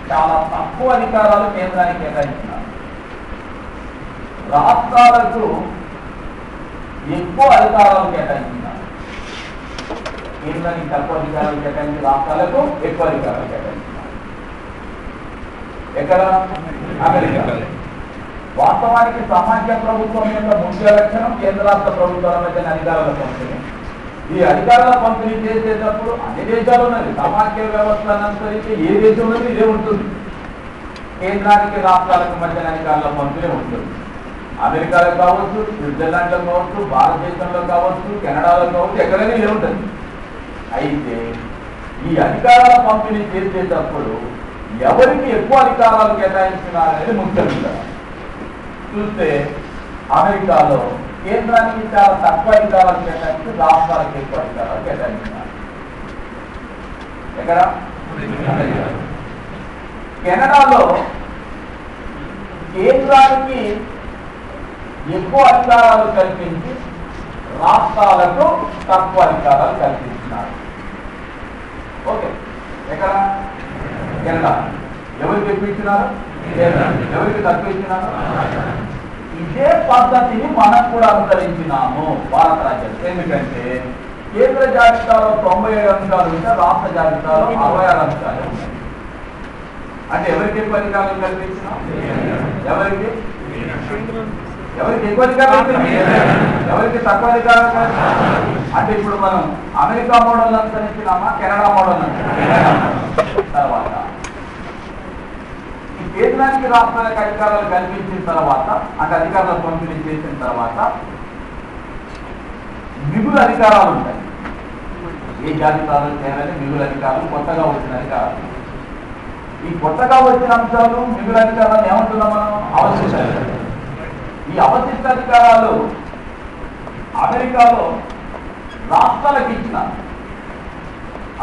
చాలా తక్కువ అధికారాలు కేంద్రానికి కేటాయించినారు. రాష్ట్రాలకు ఎక్కువ అధికారాలు కేటాయించినారు. కేంద్రానికి తక్కువ అధికారాలు కేటాయించి రాష్ట్రాలకు ఎక్కువ అధికారాలు కేటాయించినారు. ఎక్కడ? అమెరికా. వాస్తవానికి సమాఖ్య ప్రభుత్వం యొక్క ముఖ్య లక్షణం కేంద్ర రాష్ట్ర ప్రభుత్వాల మధ్య అధికారాల పంపిణీ. ఈ అధికారాల పంపిణీ చేసేటప్పుడు అన్ని దేశాలు ఉన్నది. సమాఖ్య వ్యవస్థను అనుసరించి ఏ దేశం ఉన్నది ఇదే ఉంటుంది. కేంద్రానికి రాష్ట్రాలకు మధ్య అధికారాల పంపిణీ ఉంటుంది. అమెరికాలో కావచ్చు, స్విట్జర్లాండ్లో కావచ్చు, భారతదేశంలో కావచ్చు, కెనడాలో కావచ్చు, ఎక్కడైనా ఇదే ఉంటుంది. అయితే ఈ అధికారాల పంపిణీ చేసేటప్పుడు ఎవరికి ఎక్కువ అధికారాలు కేటాయించినారనేది ముఖ్యం. చూస్తే అమెరికాలో కేంద్రానికి చాలా తక్కువ అధికారాలు కేటాయించి రాష్ట్రాలకు ఎక్కువ అధికారాలు కేటాయించినారు. ఎక్కడ? అమెరికా. కెనడాలో కేంద్రానికి ఎక్కువ అధికారాలు కల్పించి రాష్ట్రాలకు తక్కువ అధికారాలు కల్పించినారు. ఓకే. ఎక్కడ? కెనడా. ఎవరికి ఎక్కువ ఇచ్చినారు? ఎవరికి తక్కువ ఇచ్చినారు? ఇదే పద్ధతిని మనం కూడా అనుసరించినాము భారత రాజ్యాంగం. ఎందుకంటే కేంద్ర జాబితాలో 97 అంశాలు ఉంటే రాష్ట్ర జాబితాలో 66 అంశాలు ఉన్నాయి. అంటే ఎవరికి ఎక్కువ అధికారులు కల్పించినాం? ఎవరికి ఎక్కువ అధికారులు, ఎవరికి తక్కువ అధికారులు? అంటే ఇప్పుడు మనం అమెరికా మోడల్ అనుసరించినామా, కెనడా మోడల్ అనుసరించినామా? తర్వాత ఈ కేంద్రానికి రాష్ట్రాలకు అధికారాలు కల్పించిన తర్వాత అంటే అధికారాలు పంపిణీ చేసిన తర్వాత మిగులు అధికారాలు ఉంటాయి. ఏ జాబితాలో చేయాలని మిగులు అధికారులు, కొత్తగా వచ్చిన అధికారాలు. ఈ కొత్తగా వచ్చిన అంశాలు మిగులు అధికారాలు ఏమంటున్నాం మనం? అవశిష్ట అధికారాలు. ఈ అవశిష్ట అధికారాలు అమెరికాలో రాష్ట్రాలకు ఇచ్చినారు.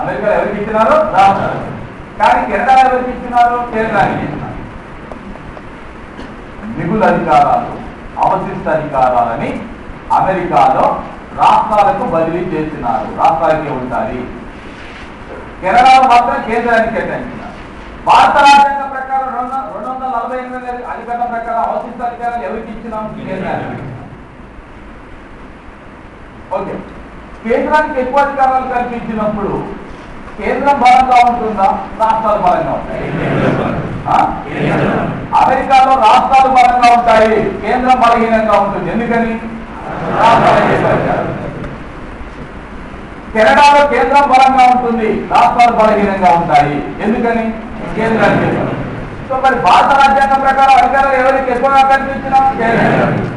అమెరికాలో ఎవరికి ఇచ్చినారు? రాష్ట్రాలకు. కానీ కెనడా ఎవరికి ఇచ్చినారు? కేంద్రానికి ఇచ్చినారు. మిగులు అధికారాలు, అవశిష్ట అధికారాలని అమెరికాలో రాష్ట్రాలకు బదిలీ చేసినారు. రాష్ట్రాలకే ఉంటాయి. కెనడాలో మాత్రం కేంద్రానికి కేటాయించినారు. భారత రాజ్యాంగ ప్రకారం 248 అధికరణ ప్రకారం అవశిష్ట అధికారాలు ఎవరికి ఇచ్చినాం? కేంద్రానికి. ఓకే. కేంద్రానికి ఎక్కువ అధికారాలు కల్పించినప్పుడు కేంద్రం బలంగా ఉంటుందా, రాష్ట్రాలు బలంగా ఉంటాయి? అమెరికాలో రాష్ట్రాలు బలంగా ఉంటాయి, కేంద్రం బలహీనంగా ఉంటుంది. ఎందుకని? కెనడాలో కేంద్రం బలంగా ఉంటుంది, రాష్ట్రాలు బలహీనంగా ఉంటాయి. ఎందుకని? కేంద్రానికి. సో మరి భారత రాజ్యాంగం ప్రకారం అధికారులు ఎవరికి ఎక్కువగా కల్పించినాం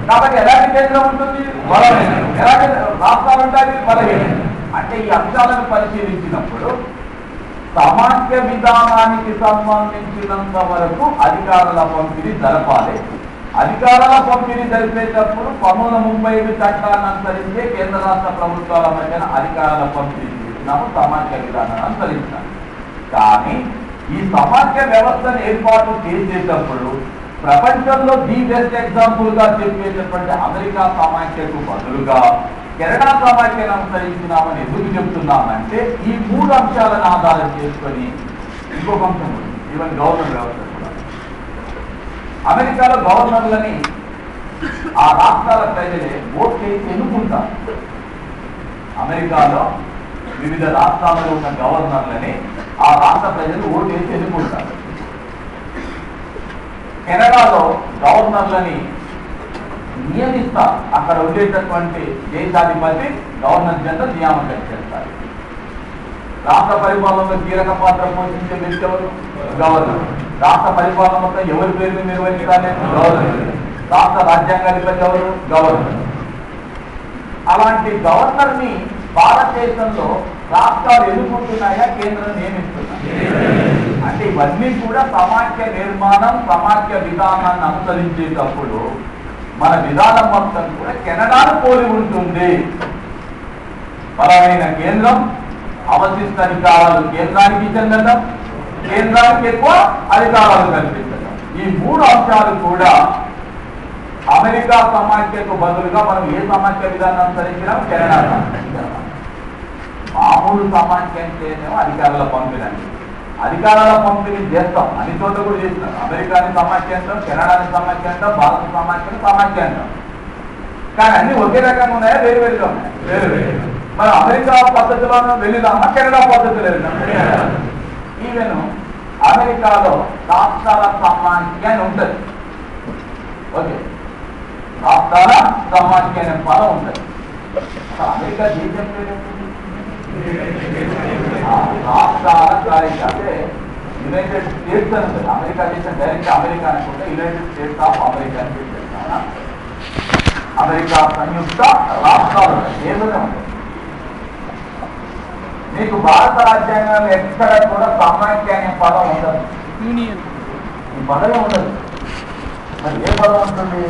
కాబట్టి ఎలాంటి కేంద్రం ఉంటుంది బలమైన, ఎలాంటి రాష్ట్రాలు ఉంటాయి బలహీన. అంటే ఈ అంశాలను పరిశీలించినప్పుడు సమాఖ్య విధానానికి సంబంధించినంత వరకు అధికారుల పంపిణీ జరపాలి. అధికారాల పంపిణీ జరిపేటప్పుడు 1935 చట్టాన్ని అనుసరించే కేంద్ర రాష్ట్ర ప్రభుత్వాల మధ్యన అధికారాల పంపిణీ చేసినాము, సమాఖ్య విధానాన్ని అనుసరించాము. కానీ ఈ సమాఖ్య వ్యవస్థను ఏర్పాటు చేసేటప్పుడు ప్రపంచంలో ది బెస్ట్ ఎగ్జాంపుల్ గా చెప్పేటటువంటి అమెరికా సమాఖ్యకు బదులుగా కెనడా సమాఖ్యను అనుసరించినామని ఎందుకు చెప్తున్నామంటే ఈ 3 అంశాలను ఆధారం చేసుకొని ఇంకొక అంశం ఉంది. ఈవెన్ గవర్నర్ వ్యవస్థ కూడా అమెరికాలో గవర్నర్లని ఆ రాష్ట్రాల ప్రజలే ఓట్ చేసి ఎన్నుకుంటారు. అమెరికాలో వివిధ రాష్ట్రాల్లో ఉన్న గవర్నర్లని ఆ రాష్ట్ర ప్రజలు ఓటు వేసి ఎన్నుకుంటారు. కెనడాలో గవర్నర్లని నియమిస్తారు. అక్కడ ఉండేటటువంటి దేశాధిపతి గవర్నర్ జనరల్ నియామకం చేస్తారు. రాష్ట్ర పరిపాలనలో కీలక పాత్ర పోషించే వ్యక్తి ఎవరు? గవర్నర్. రాష్ట్ర పరిపాలనతో ఎవరి పేరు నిర్వహించాలి? గవర్నర్. రాష్ట్ర రాజ్యాంగాధిపతి ఎవరు? గవర్నర్. అలాంటి గవర్నర్ ని భారతదేశంలో రాష్ట్రాలు ఎన్నుకుంటున్నాయా, కేంద్రం నియమిస్తున్నాయి? అంటే ఇవన్నీ కూడా సమాఖ్య నిర్మాణం, సమాఖ్య విధానాన్ని అనుసరించేటప్పుడు మన విధానం మొత్తం కూడా కెనడాను పోలి ఉంటుంది. బలమైన కేంద్రం, అవశిష్ట అధికారాలు కేంద్రానికి చెందడం, కేంద్రానికి ఎక్కువ అధికారాలు కల్పించడం. ఈ 3 అంశాలు కూడా అమెరికా సమాఖ్యకు బదులుగా మనం ఏ సమాఖ్య విధానం అనుసరించినాం? కెనడా సమాఖ్య. మామూలు సమాఖ్య అంటేనేమో అధికారాల పంపిణీ. అధికారాల పంపిణీ చేస్తాం, అన్ని చోట్ల కూడా చేస్తున్నాం. అమెరికాని సమాఖ్య అంటాం, కెనడాని సమాఖ్య అంటాం, భారత సమాఖ్యని సమాఖ్య అంటాం. కానీ అన్ని ఒకే రకంగా ఉన్నాయా, వేరు వేరుగా ఉన్నాయా? వేరు వేరు. మరి అమెరికా పద్ధతిలో వెళ్ళినామా, కెనడా పద్ధతిలో వెళ్ళినామా? ఈవెన్ అమెరికాలో రాష్ట్రాల సమాఖ్య అని ఉంటుంది. ఓకే, రాష్ట్రాల సమాఖ్య అనే పదం ఉంటుంది. అమెరికా దేశం పేరు రాష్ట్రాల కార్యక్రమం అంటే యునైటెడ్ స్టేట్స్ అని ఉంటుంది. అమెరికా దేశం డైరెక్ట్ అమెరికా అనుకుంటే యునైటెడ్ స్టేట్స్ ఆఫ్ అమెరికా అని చెప్పేస్తాను. అమెరికా సంయుక్త రాష్ట్రాలు ఏదైనా ఉంటుంది. మీకు భారత రాజ్యాంగంలో ఎక్కడ కూడా సమాఖ్య అనే పదం ఉండదు, ఈ పదమే ఉండదు. మరి ఏ పదం ఉంటుంది?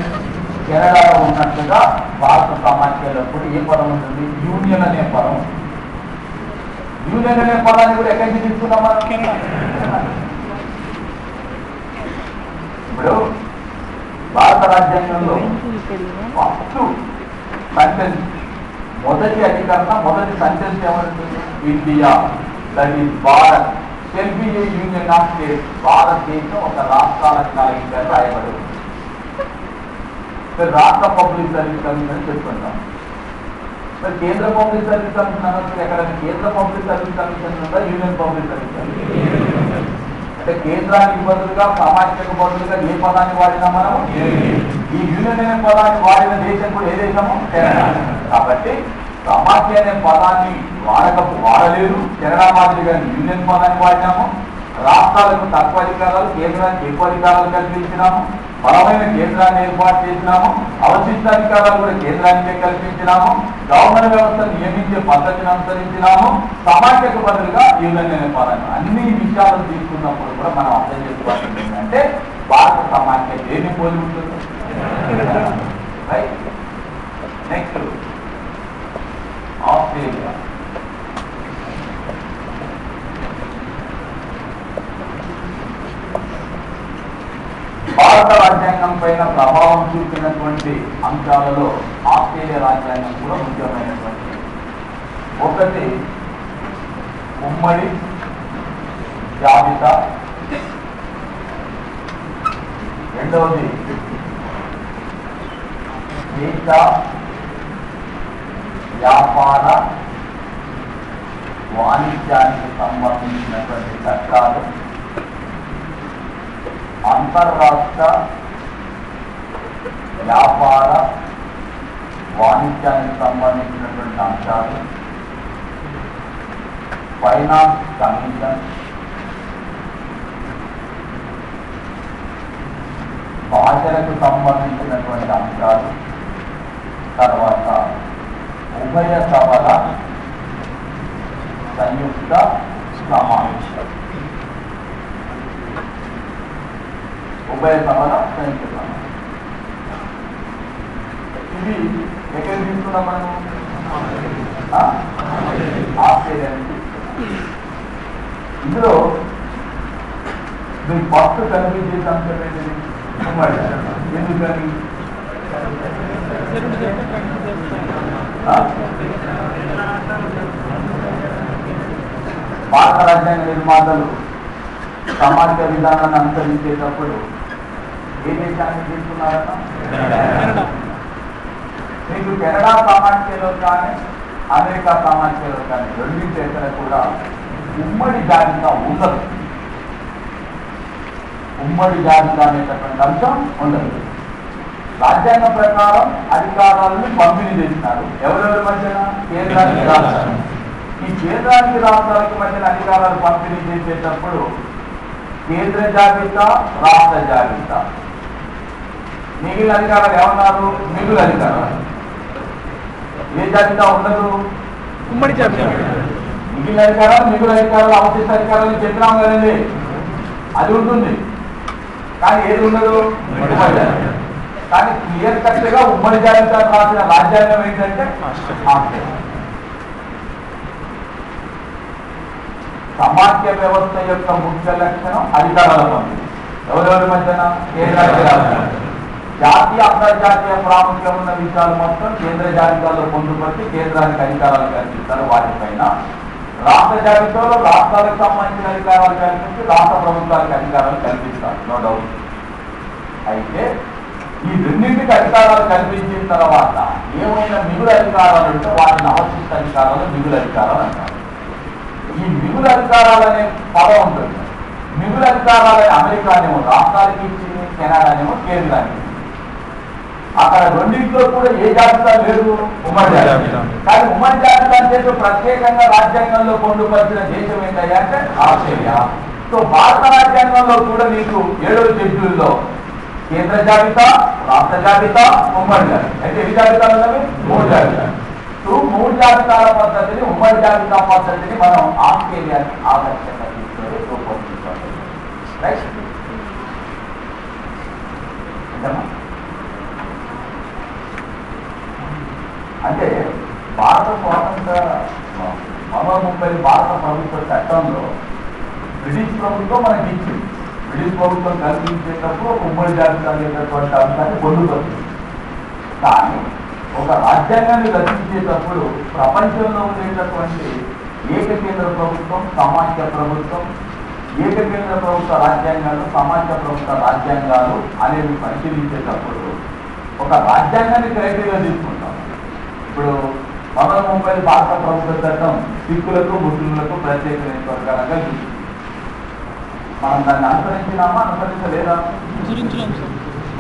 కెనడాలో ఉన్నట్టుగా భారత సమాఖ్యలో కూడా ఏ పదం ఉంటుంది? యూనియన్ అనే పదం. యూనియన్ అనే పదాన్ని కూడా ఎక్కడి నుంచి తీసుకున్నాం మనం? ఇప్పుడు భారత రాజ్యాంగంలో ఫస్ట్ సెంటెన్స్, మొదటి అధికరణ, మొదటి సెంటెన్స్ ఏమంటుంది? India that is Bharat shall be A union of states. భారతదేశం ఒక రాష్ట్రాలకు కలిగి రాయబడి ఉంది. రాష్ట్ర పబ్లిక్ సర్వీస్ కమిషన్ అని చెప్పుకుంటాం. మరి కేంద్ర పబ్లిక్ సర్వీస్ కమిషన్ అన్నప్పుడు ఎక్కడైనా కేంద్ర పబ్లిక్ సర్వీస్ కమిషన్ ఉందా, యూనియన్ పబ్లిక్ సర్వీస్ కమిషన్? అంటే కేంద్రానికి బదులుగా, సమాఖ్యకు బదులుగా ఏ పదాన్ని వాడినా మనం? ఈ యూనియన్ అనే పదాన్ని వాడిన దేశం కూడా ఏ దేశము? కెనడా. కాబట్టి సమాఖ్య అనే పదాన్ని వాడలేదు. కెనడా మాదిరిగా యూనియన్ పదాన్ని వాడినాము. రాష్ట్రాలకు తక్కువ అధికారాలు, కేంద్రానికి ఎక్కువ అధికారాలు కల్పించినాము. బలమైన కేంద్రాన్ని ఏర్పాటు చేసినాము. అవశిష్ట అధికారాలు కూడా కేంద్రానికే కల్పించినాము. గవర్నర్ వ్యవస్థను నియమించే పద్ధతిని అనుసరించినాము. సమాఖ్యకు బదులుగా యూనియన్ అనే పదాన్ని. అన్ని విషయాలను తీసుకున్నప్పుడు కూడా మనం అర్థం చేసుకోవాల్సింది ఏంటంటే భారత సమాఖ్య దేన్ని పోలి ఉంటుంది? రైట్. Next Australia. భారత రాజ్యాంగం పైన ప్రభావం చూపినటువంటి అంశాలలో ఆస్ట్రేలియా రాజ్యాంగం కూడా ముఖ్యమైనటువంటి. ఒకటి ఉమ్మడి జాబితా, రెండవది దేశ వ్యాపార వాణిజ్యానికి సంబంధించినటువంటి చట్టాలు, అంతర్రాష్ట్ర వ్యాపార వాణిజ్యానికి సంబంధించినటువంటి అంశాలు, ఫైనాన్స్ కమిషన్, భాషలకు సంబంధించినటువంటి అంశాలు, తర్వాత ఉభయ సభల సంయుక్త సమావేశం. ఉభయ సభల సంయుక్త సమావేశం ఇది ఎక్కడ తీసుకున్నాం మనం? ఆస్ట్రేలియా. ఇందులో మీకు ఫస్ట్ కనిపించే అంశం ఏంటి? ఉమ్మడి. ఎందుకని? భారత రాజ్యాంగ నిర్మాతలు సమాజ విధానాన్ని అనుసరించేటప్పుడు ఏ దేశాన్ని తీసుకున్నారట? మీకు కెనడా సమాఖ్యలో కానీ అమెరికా సమాఖ్యలో కానీ రెండింటి ఎక్కడ కూడా ఉమ్మడి జాబితా ఉండదు. ఉమ్మడి జాబితా అనేటటువంటి అంశం ఉండదు. రాజ్యాంగం ప్రకారం అధికారాలను పంపిణీ చేసినారు. ఎవరెవరి మధ్యన? కేంద్రానికి, రాష్ట్రాలు. ఈ కేంద్రానికి రాష్ట్రాలకు మధ్యన అధికారాలు పంపిణీ చేసేటప్పుడు కేంద్ర జాబితా, రాష్ట్ర జాబితా. మిగిలిన అధికారాలు ఏమన్నారు? మిగులు అధికారాలు. ఏ జాబితా ఉండదు? ఉమ్మడి జాబితా. మిగిలిన అధికారాలు, మిగులు అధికారాలు, అవశిష్ట అధికారాలు చెప్పినాం కదండి, అది ఉంటుంది. కానీ ఏది ఉండదు? ఉమ్మడి జాబితా. కానీ క్లియర్ కట్ గా ఉమ్మడి జాబితా రాసిన రాజ్యాంగం ఏంటంటే ఆస్ట్రేలియా. సమాఖ్య వ్యవస్థ యొక్క ముఖ్య లక్షణం అధికారాల పంపిణీ. ఎవరెవరి మధ్యన? కేంద్రానికి, రాష్ట్రాలు. జాతీయ అంతర్జాతీయ ప్రాముఖ్యం ఉన్న విషయాలు మొత్తం కేంద్ర జాబితాలో పొందుపరిచి కేంద్రానికి అధికారాలు కల్పిస్తారు. వాటిపైన రాష్ట్ర జాబితాలో రాష్ట్రాలకు సంబంధించిన అధికారాలు కల్పించి రాష్ట్ర ప్రభుత్వానికి అధికారాలు కల్పిస్తారు. No doubt. అయితే ఈ రెండింటికి అధికారాలు కల్పించిన తర్వాత ఏమైనా మిగులు అధికారాలు ఉంటే వాటిని అవశిష్ట అధికారాలు, మిగులు అధికారాలు అంటారు. ఈ మిగులు అధికారాలు అనే పదం ఉంటుంది. మిగులు అధికారాలనే అమెరికానేమో రాష్ట్రానికి ఇచ్చింది, కెనడానేమో కేంద్రానికి. అక్కడ రెండింటిలో కూడా ఏ జాబితా లేదు? ఉమ్మడి జాబితా. కానీ ఉమ్మడి జాబితా అంటే ప్రత్యేకంగా రాజ్యాంగంలో పొందుపరిచిన దేశం ఏంటయ్యా అంటే ఆస్ట్రేలియా. సో భారత రాజ్యాంగంలో కూడా మీకు 7వ షెడ్యూల్లో కేంద్ర జాబితా, రాష్ట్ర జాబితా, ఉమ్మడి జాబితా. అయితే ఎన్ని జాబితాలు ఉన్నవి? 3 జాబితాలు. సో 3 జాబితాల పద్ధతిని, ఉమ్మడి జాబితా పద్ధతిని మనం ఆస్ట్రేలియాకి ఆదర్శంగా తీసుకొని రూపొందించాలి. రైట్? అంటే భారత స్వాతంత్ర 1930 భారత ప్రభుత్వ చట్టంలో బ్రిటిష్ ప్రభుత్వం మనకి ఇచ్చింది. బ్రిటిష్ ప్రభుత్వం కల్పించేటప్పుడు ఉమ్మడి జాబితా అనేటటువంటి అంశాన్ని పొందుతుంది. కానీ ఒక రాజ్యాంగాన్ని రచించేటప్పుడు ప్రపంచంలో ఉండేటటువంటి ఏకకేంద్ర ప్రభుత్వం, సమాఖ్య ప్రభుత్వం, ఏకకేంద్ర ప్రభుత్వ రాజ్యాంగాలు, సమాఖ్య ప్రభుత్వ రాజ్యాంగాలు అనేవి పరిశీలించేటప్పుడు ఒక రాజ్యాంగాన్ని క్రైటీరియా తీసుకుంటాం. ఇప్పుడు 1930 భారత ప్రభుత్వ చట్టం సిక్కులకు, ముస్లింలకు ప్రత్యేక నియోజకవర్గాలుగా చూస్తుంది. మనం దాన్ని అనుసరించినామా, అనుసరించలేదా?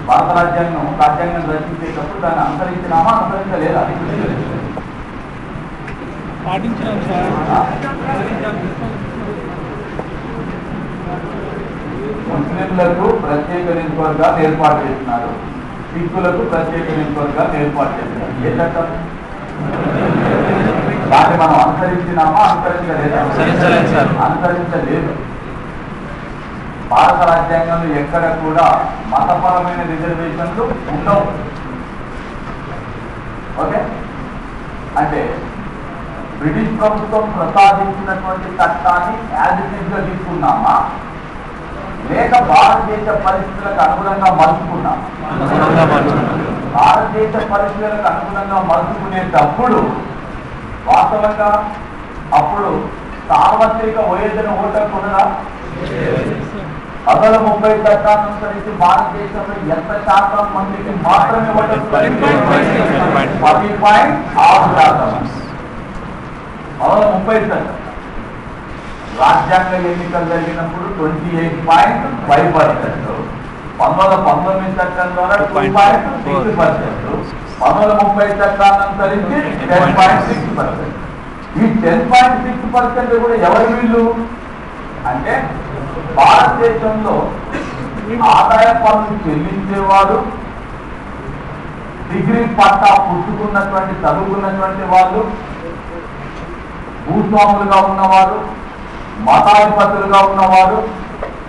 భారత రాజ్యాంగం రచించేటప్పుడు దాన్ని అనుసరించినామా, అనుసరించలేదా? ముస్లింలకు ప్రత్యేక నియోజకవర్గాలు ఏర్పాటు చేస్తున్నారు, సిక్కులకు ప్రత్యేక నియోజకవర్గాలు ఏర్పాటు చేస్తున్నారు. ఏ చట్టం? దాన్ని మనం అనుసరించినామా, అనుసరించలేదా? అనుసరించలేదు. భారత రాజ్యాంగంలో ఎక్కడ కూడా మతపరమైన రిజర్వేషన్లు ఉండవు. ఓకే? అంటే బ్రిటిష్ ప్రభుత్వం ప్రసాదించినటువంటి చట్టాన్ని యాజ్ ఇట్ ఈజ్ గా తీసుకున్నామా, లేక భారతదేశ పరిస్థితులకు అనుగుణంగా మలుచుకున్నామా? భారతదేశ పరిస్థితులకు అనుగుణంగా మలుచుకునేటప్పుడు వాస్తవంగా అప్పుడు సార్వత్రిక వయోజన ఓటర్ కొనరా? 30 చట్టాన్ని అనుసరించి భారతదేశంలో ఎంత శాతం మందికి మాత్రమే ఓటర్? 10.6%. 30 చట్టం. రాజ్యాంగ ఎన్నికలు జరిగినప్పుడు 28.5%. 1919 చట్టం ద్వారా 2.6%. 1930 చట్టాన్ని అనుసరించి 10.6%. ఈ 10.6% కూడా ఎవరి వీళ్ళు అంటే భారతదేశంలో ఆదాయ పన్ను చెల్లించేవాడు, డిగ్రీ పట్టా పుట్టుకున్నటువంటి చదువుకున్నటువంటి వాళ్ళు, భూస్వాములుగా ఉన్నవారు, మతాధిపతులుగా ఉన్నవారు,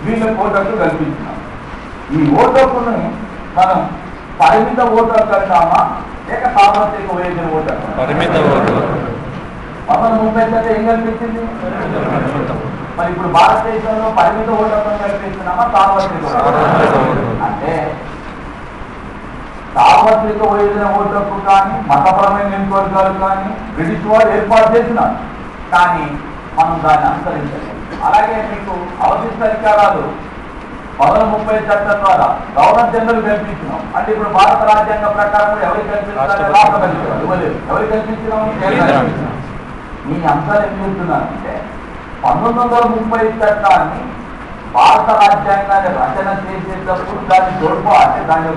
వీళ్ళకి ఓటర్లు కల్పించినాం. ఈ ఓటర్లను మనం పరిమిత ఓటర్ కంటామా లేక సార్వత్రిక వయోజన ఓటర్? పరిమిత ఓటర్. 30 ఏం కల్పించింది? మరి ఇప్పుడు భారతదేశంలో పరిమిత ఓటర్లను కల్పిస్తున్నామా సార్వత్రిక? అంటే సార్వత్రిక వయోజన ఓటర్కు కానీ మతపరమైన నియోజకవర్గాలు కానీ బ్రిటిష్ వారు ఏర్పాటు చేసినారు, కానీ మనం దాన్ని అనుసరించలేదు. అలాగే మీకు అవశిష్ట అధికారాలు 30 చట్టం ద్వారా గవర్నర్ జనరల్ కల్పించినాం. అంటే ఇప్పుడు భారత రాజ్యాంగ ప్రకారం ఎవరికి కల్పిస్తారు? రాష్ట్రపతి. ఎవరికి కల్పించినాం? ఈ అంశాలు ఏం చెప్తున్నానంటే 1930 చట్టాన్ని భారత రాజ్యాంగాన్ని రచన చేసేటప్పుడు దాన్ని తోడ్పాటు దాని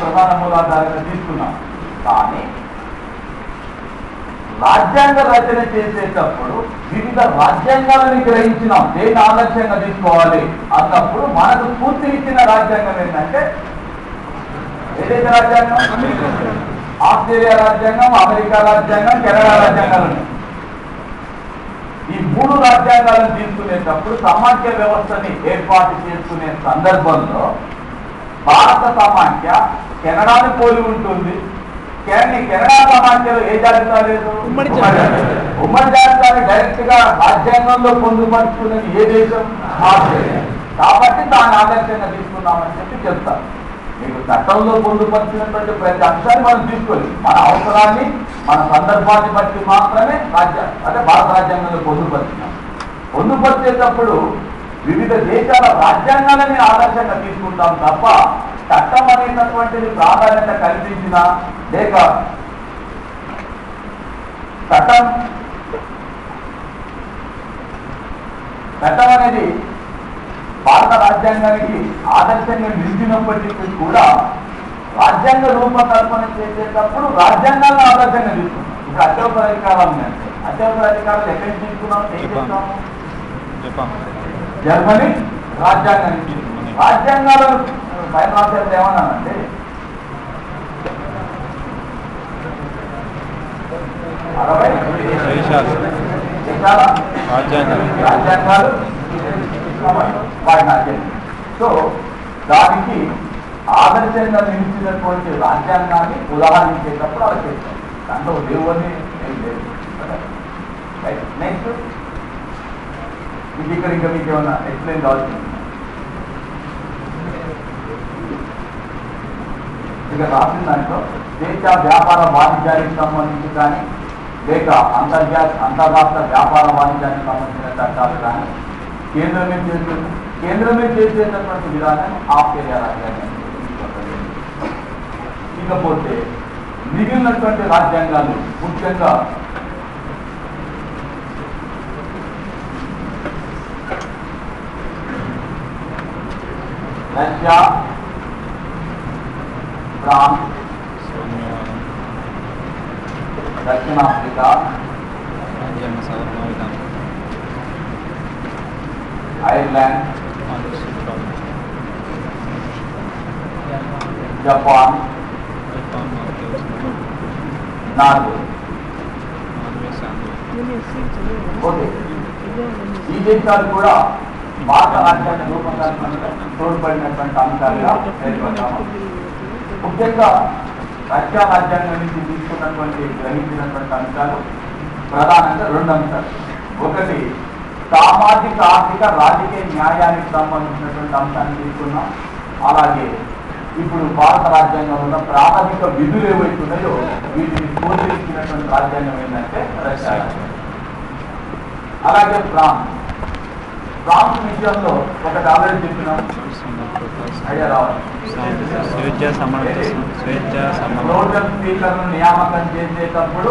ప్రధాన మూలాధారంగా తీసుకున్నాం. కానీ రాజ్యాంగ రచన చేసేటప్పుడు వివిధ రాజ్యాంగాలను గ్రహించినాం. దేన్ని ఆదర్శంగా తీసుకోవాలి అన్నప్పుడు మనకు స్ఫూర్తినిచ్చిన రాజ్యాంగం ఏంటంటే ఏదైతే రాజ్యాంగం? ఆస్ట్రేలియా రాజ్యాంగం, అమెరికా రాజ్యాంగం, కెనడా రాజ్యాంగాలు. ఈ 3 రాజ్యాంగాలను తీసుకునేటప్పుడు సమాఖ్య వ్యవస్థని ఏర్పాటు చేసుకునే సందర్భంలో భారత సమాఖ్య కెనడాని పోలి ఉంటుంది. కానీ కెనడా సమాఖ్యలో ఏ జాబితా లేదు? ఉమ్మడి జాబితాని డైరెక్ట్ గా రాజ్యాంగంలో పొందుపరుచుకున్నది ఏ దేశం? ఆస్ట్రేలియా. కాబట్టి దాన్ని ఆదర్శంగా తీసుకున్నామని చెప్తారు. మీకు చట్టంలో పొందుపరిచినటువంటి ప్రతి అంశాన్ని మనం తీసుకోవాలి. మన అవసరాన్ని, మన సందర్భాన్ని బట్టి మాత్రమే అంటే భారత రాజ్యాంగంలో పొందుపరిచినాం. పొందుపరిచేటప్పుడు వివిధ దేశాల రాజ్యాంగాలని ఆదర్శంగా తీసుకుంటాం తప్ప చట్టం అనేటటువంటిది ప్రాధాన్యత కల్పించిన లేక చట్టం అనేది భారత రాజ్యాంగానికి ఆదర్శంగా నిలిచినప్పటికీ కూడా రాజ్యాంగ రూపకల్పన చేసేటప్పుడు రాజ్యాంగాలను ఆదర్శంగా తీసుకున్నాం. ఇప్పుడు అత్యవసర అధికారాలు ఉన్నాయంటే అత్యవసర అధికారాలు ఎక్కడి నుంచి తీసుకున్నాం? ఏం చేస్తాము? జర్మనీ రాజ్యాంగాన్ని. రాజ్యాంగాలను పైన రాసేది ఏమన్నానంటే రాజ్యాంగాలు సో దానికి ఆదర్శంగా నిలిచినటువంటి రాజ్యాంగాన్ని ఉదాహరించేటప్పుడు అలా చేస్తాం. దాంట్లో దేవుని ఏం లేదు. నెక్స్ట్ ఇది ఇక్కడ ఇంకా మీకు ఏమన్నా ఎక్స్ప్లెయిన్ కావాల్సింది? ఇక రాసిన దాంట్లో దేశ వ్యాపార వాణిజ్యానికి సంబంధించి కానీ లేక అంతర్రాష్ట్ర వ్యాపార వాణిజ్యానికి సంబంధించిన చట్టాలు కానీ కేంద్రమే చేసేటటువంటి విధానాన్ని ఆస్ట్రేలియా రాజ్యాంగం. ఇకపోతే మిగిలినటువంటి రాజ్యాంగాలు ముఖ్యంగా రష్యా, ఫ్రాన్స్, దక్షిణాఫ్రికా, ఐర్లాండ్, జపాన్, నార్వే. ఓకే, ఈ దేశాలు కూడా భారత రాజ్యాంగ రూపకల్పనలో తోడ్పడినటువంటి అంశాలుగా ఏర్పడ్డాము. ముఖ్యంగా రష్యా రాజ్యాంగం నుంచి తీసుకున్నటువంటి గ్రహించినటువంటి అంశాలు ప్రధానంగా 2 అంశాలు. ఒకటి సామాజిక, ఆర్థిక, రాజకీయ న్యాయానికి సంబంధించినటువంటి అంశాన్ని తీసుకున్నాం. అలాగే ఇప్పుడు భారత రాజ్యాంగంలో ఉన్న ప్రాథమిక విధులు ఏవైతున్నాయో వీటిని స్ఫూర్తించినటువంటి రాజ్యాంగం ఏంటంటే రష్యా. అలాగే ఫ్రాన్స్ విషయంలో ఒకటి ఆల్రెడీ చెప్పినాం, ఐడియా రావాలి. ప్రోటెం స్పీకర్ను నియామకం చేసేటప్పుడు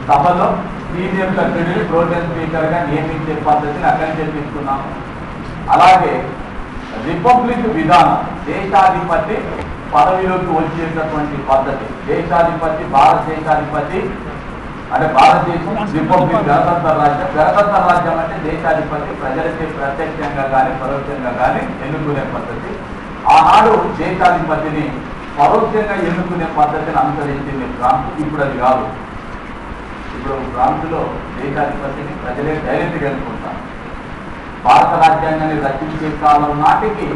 సభలో సీనియర్ సభ్యుడిని ప్రోటెం స్పీకర్ గా నియమించే పద్ధతిని అక్కడి నుంచి తీసుకున్నాము. అలాగే రిపబ్లిక్ విధానం, దేశాధిపతి పదవిలోకి వచ్చేటటువంటి పద్ధతి. దేశాధిపతి, భారతదేశాధిపతి అంటే భారతదేశం రిపబ్లిక్, గణతంత్ర రాజ్యం. గణతంత్ర రాజ్యం అంటే దేశాధిపతి ప్రజలకి ప్రత్యక్షంగా కానీ పరోక్షంగా కానీ ఎన్నుకునే పద్ధతి. ఆనాడు దేశాధిపతిని పరోక్షంగా ఎన్నుకునే పద్ధతిని అనుసరించింది ఫ్రాన్స్. ఇప్పుడు అది కాదు. ఇప్పుడు ఫ్రాన్స్లో దేశాధిపతిని ప్రజలే డైరెక్ట్గా ఎన్నుకుంటారు. భారత రాజ్యాంగాన్ని రచించే కాలం నాటికి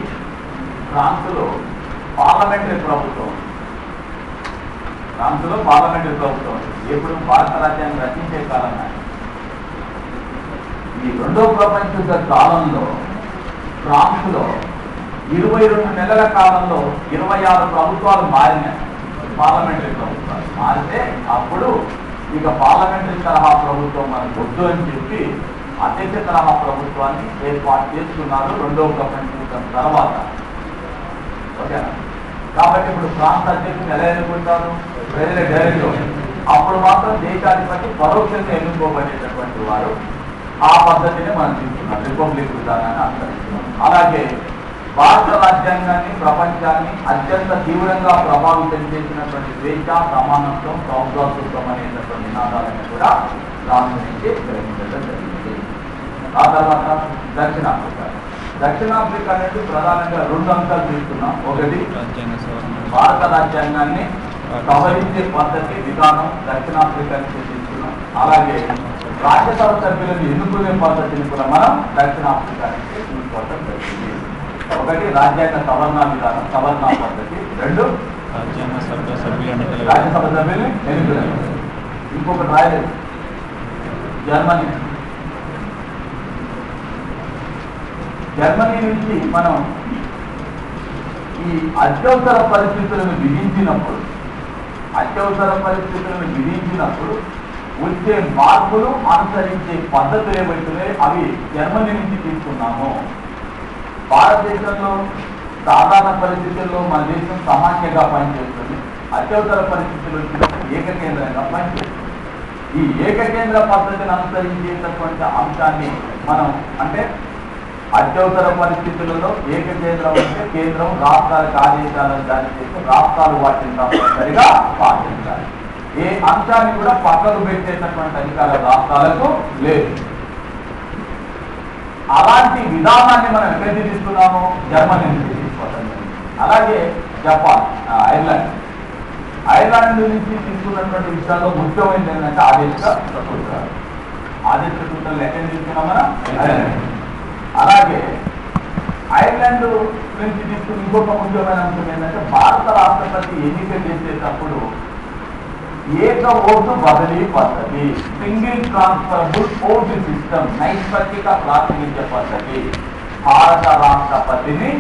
ఫ్రాన్స్లో పార్లమెంటరీ ప్రభుత్వం ఎప్పుడు భారత రాజ్యాన్ని రచించే కాలం నాటి. ఈ రెండో ప్రపంచ యుద్ధ కాలంలో ఫ్రాన్స్లో 22 నెలల కాలంలో 26 ప్రభుత్వాలు మారినాయి. పార్లమెంటరీ ప్రభుత్వాలు మారితే అప్పుడు ఇక పార్లమెంటరీ తరహా ప్రభుత్వం మనకు వద్దు అని చెప్పి అధ్యక్ష తరహా ప్రభుత్వాన్ని ఏర్పాటు చేసుకున్నారు రెండవ ప్రపంచ యుద్ధం తర్వాత. ఓకేనా? కాబట్టి ఇప్పుడు ఫ్రాన్స్ అధ్యక్షులు ఎలా ఎన్నుకుంటారు? ప్రజలే డైరెక్ట్. అప్పుడు మాత్రం దేశాధిపతి పరోక్షంగా ఎన్నుకోబడేటటువంటి వారు. ఆ పద్ధతిని మనం తీసుకున్నాం, రిపబ్లిక్ విధానాన్ని అనుసరిస్తున్నాం. అలాగే భారత రాజ్యాంగాన్ని ప్రపంచాన్ని అత్యంత తీవ్రంగా ప్రభావితం చేసినటువంటి స్వేచ్ఛ, సమానత్వం, సౌభ్రాతృత్వం అనేటటువంటి నినాదాలను కూడా దాని నుంచి గ్రహించడం జరిగింది. ఆ తర్వాత దక్షిణాఫ్రికా అనేది ప్రధానంగా 2 అంశాలు తీసుకున్నాం. ఒకటి భారత రాజ్యాంగాన్ని సవరించే పద్ధతి విధానం దక్షిణాఫ్రికా నుంచి తీసుకున్నాం. అలాగే రాజ్యసభ సభ్యులను ఎన్నుకునే పద్ధతిని కూడా మనం దక్షిణాఫ్రికా నుంచి తీసుకోవడం జరిగింది. ఒకటి రాజ్యాంగ సవరణ విధానం, సవరణ పద్ధతి. 2 రాజ్యసభ సభ్యుల్ని ఎన్నుకునే. ఇంకొకటి రాయలేదు, జర్మనీ నుంచి మనం ఈ అత్యవసర పరిస్థితులను విధించినప్పుడు వచ్చే మార్పులు అనుసరించే పద్ధతులు ఏవైతున్నాయి అవి జర్మనీ నుంచి తీసుకున్నాము. భారతదేశంలో సాధారణ పరిస్థితుల్లో మన దేశం సమాఖ్యగా పనిచేస్తుంది. అత్యవసర పరిస్థితులు వచ్చినప్పుడు ఏకకేంద్రంగా పనిచేస్తుంది. ఈ ఏకకేంద్ర పద్ధతిని అనుసరించేటటువంటి అంశాన్ని మనం అంటే అత్యవసర పరిస్థితులలో ఏకకేంద్రం అంటే కేంద్రం రాష్ట్రాలకు ఆదేశాలను జారీ చేస్తూ రాష్ట్రాలు వాటిని తప్పనిసరిగా పాటించాలి. ఏ అంశాన్ని కూడా పక్కకు పెట్టేటటువంటి అధికారం రాష్ట్రాలకు లేదు. అలాంటి విధానాన్ని మనం ఎక్కడి తీసుకున్నాము? జర్మనీ నుంచి తీసుకోవడం. అలాగే జపాన్, ఐర్లాండ్ నుంచి తీసుకున్నటువంటి విషయాల్లో ముఖ్యమైనది ఏంటంటే ఆదేశ సూత్రాలు. ఎక్కడి తీసుకున్నాం మనం? అలాగే ఐర్లాండ్ నుంచి తీసుకుని ఇంకొక ముఖ్యమైన అంశం ఏంటంటే భారత రాష్ట్రపతి ఎన్నిక చేసేటప్పుడు ఏక ఓటు బదిలీ పద్ధతి, సింగిల్ ట్రాన్స్ఫరబుల్ ఓటు సిస్టమ్, నైష్పత్తిక ప్రాతినిధ్య పద్ధతి, భారత రాష్ట్రపతిని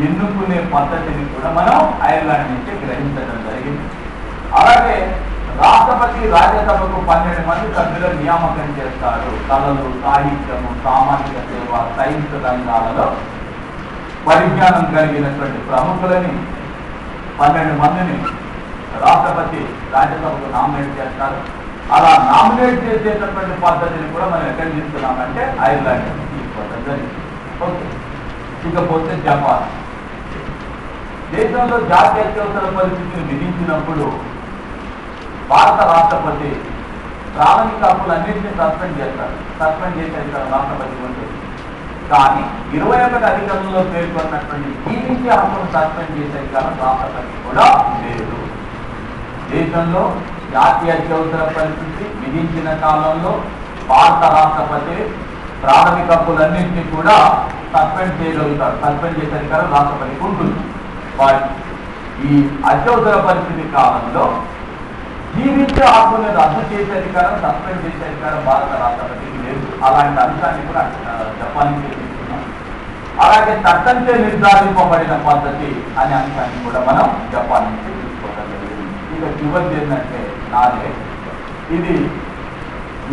ఎన్నుకునే పద్ధతిని కూడా మనం ఐర్లాండ్ నుంచి గ్రహించడం జరిగింది. అలాగే రాష్ట్రపతి రాజ్యసభకు 12 మంది సభ్యులను నియామకం చేస్తాడు. కళలు, సాహిత్యము, సామాజిక సేవ, సైన్స్ రంగాలలో పరిజ్ఞానం కలిగినటువంటి ప్రముఖులని 12 మందిని రాష్ట్రపతి రాజ్యసభకు నామినేట్ చేస్తారు. అలా నామినేట్ చేసేటటువంటి పద్ధతిని కూడా మనం ఎక్కడ తీసుకున్నామంటే ఐర్లాండ్ తీసుకోవడం జరిగింది. ఓకే, ఇకపోతే జపాన్. దేశంలో జాతీయ అత్యవసర పరిస్థితిని విధించినప్పుడు భారత రాష్ట్రపతి ప్రాథమిక హక్కులన్నింటినీ సస్పెండ్ చేస్తారు. సస్పెండ్ చేసే అధికారం రాష్ట్రపతి ఉంటుంది. కానీ 21 అధికారంలో పేర్కొన్నటువంటి జీవించే హక్కును సస్పెండ్ చేసే అధికారం రాష్ట్రపతి కూడా లేదు. దేశంలో జాతీయ అత్యవసర పరిస్థితి విధించిన కాలంలో భారత రాష్ట్రపతి ప్రాథమిక హక్కులన్నింటినీ కూడా సస్పెండ్ చేయగలుగుతారు. సస్పెండ్ చేసే అధికారం రాష్ట్రపతికి ఉంటుంది. ఈ అత్యవసర పరిస్థితి కాలంలో జీవించే హక్కుని రద్దు చేసే అధికారం, సస్పెండ్ చేసే అధికారం భారత రాష్ట్రపతికి లేదు. అలాంటి అంశాన్ని కూడా జపాన్ నుంచి తీసుకున్నాం. అలాగే చట్టంచే నిర్ధారింపబడిన పద్ధతి అనే అంశాన్ని కూడా మనం జపాన్ నుంచి తీసుకోవడం జరిగింది. ఇక చివరిది ఏంటంటే నాదే, ఇది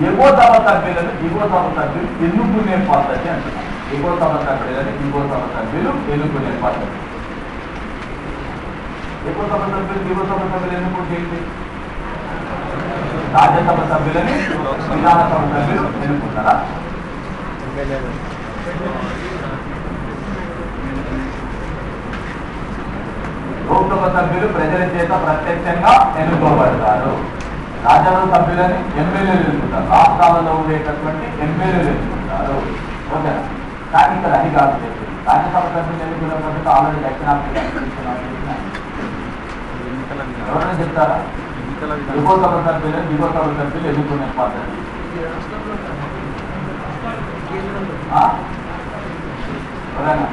ఎగువ సభ సభ్యులను దిగువ సభ సభ్యులు ఎన్నుకునే పద్ధతి అంటున్నాం. ఎగువ సభ సభ్యులను దిగువ సభ సభ్యులు ఎన్నుకునే పద్ధతి. ఎగువ సభ సభ్యులు దిగువ సభ సభ్యులు ఎన్నుకుంటే రాజ్యసభ సభ్యులని విధానసభ సభ్యులు ఎన్నుకుంటారా? లోక్సభ సభ్యులు ప్రజల చేత ప్రత్యక్షంగా ఎన్నుకోబడతారు. రాజ్యసభ సభ్యులని ఎమ్మెల్యేలు ఎన్నుకుంటారు. రాష్ట్రాలలో ఉండేటటువంటి ఎమ్మెల్యేలు ఎన్నుకుంటారు. ఓకేనా? కానీ ఇక్కడ అది కాదు చెప్పి రాజ్యసభ సభ్యులు ఎన్నుకునే పద్ధతి ఆల్రెడీ దక్షిణాఫ్రికా ఎవరైనా చెప్తారా? దిగువ సభ సభ్యులు దిగువ సభ సభ్యులు ఎన్నుకునే పద్ధతి ఎవరైనా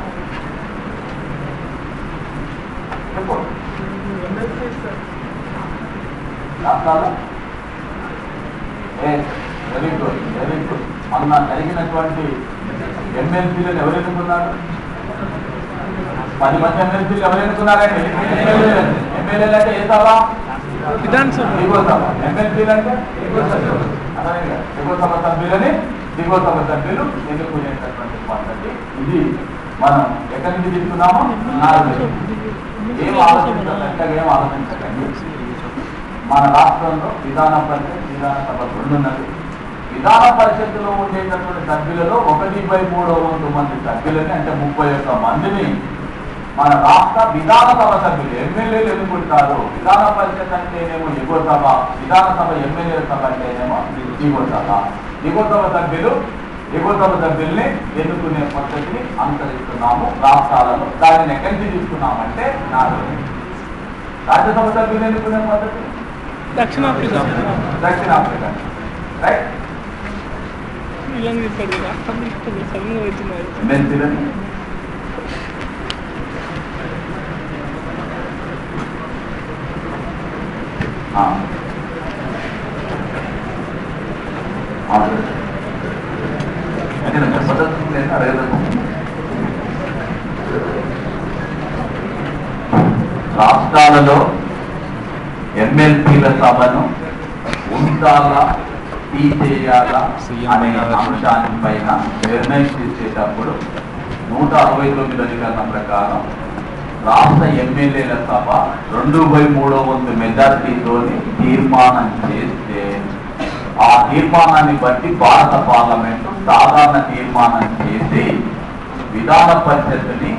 చెప్పు. రాష్ట్రాలు వెరీ గుడ్ వెరీ గుడ్. మొన్న జరిగినటువంటి ఎమ్మెల్సీలను ఎవరు ఎన్నుకున్నారు? 10 మంది ఎమ్మెల్సీలు ఎవరు ఎన్నుకున్నారండి? ఎమ్మెల్యేలు అంటే ఏ సభ? దిగువ సభ. ఎమ్మెల్సీలు అంటే దిగువ సభ సభ్యులని దిగువ సభ సభ్యులు ఎన్నుకునేటటువంటి పద్ధతి ఇది. మనం ఎక్కడి నుంచి తీసుకున్నామో 4 ఏం ఆలోచించకండి, ఏం ఆలోచించకండి. మన రాష్ట్రంలో విధాన పరిషత్ విధానసభ 2 ఉన్నది. విధాన పరిషత్తులో ఉండేటటువంటి సభ్యులలో 1/3 మంది సభ్యులని అంటే 31 మందిని మన రాష్ట్ర విధానసభ సభ్యులు ఎమ్మెల్యేలు ఎన్నుకుంటారు. విధాన పరిషత్ అంటేనేమో ఎగువ సభ, విధానసభ ఎమ్మెల్యేల సభ అంటేనేమో దిగువ సభ. దిగువ సభ సభ్యులు ఎగువ సభ సభ్యుల్ని ఎన్నుకునే పద్ధతిని అనుసరిస్తున్నాము రాష్ట్రాలలో. దానిని ఎక్కడి నుంచి తీసుకున్నామంటే 4. రాజ్యసభ సభ్యులు ఎన్నుకునే పద్ధతి దక్షిణాఫ్రికా రైట్. రాష్ట్రాలలో ఎమ్మెల్సీల సభను ఉంచాలా తీసేయాలా అనే అంశాన్ని పైన నిర్ణయం తీసేటప్పుడు 169 అధికరణ ప్రకారం రాష్ట్ర ఎమ్మెల్యేల సభ 2/3 మెజార్టీతో తీర్మానం చేస్తే ఆ తీర్మానాన్ని బట్టి భారత పార్లమెంటు సాధారణ తీర్మానం చేసి విధాన పరిషత్తుని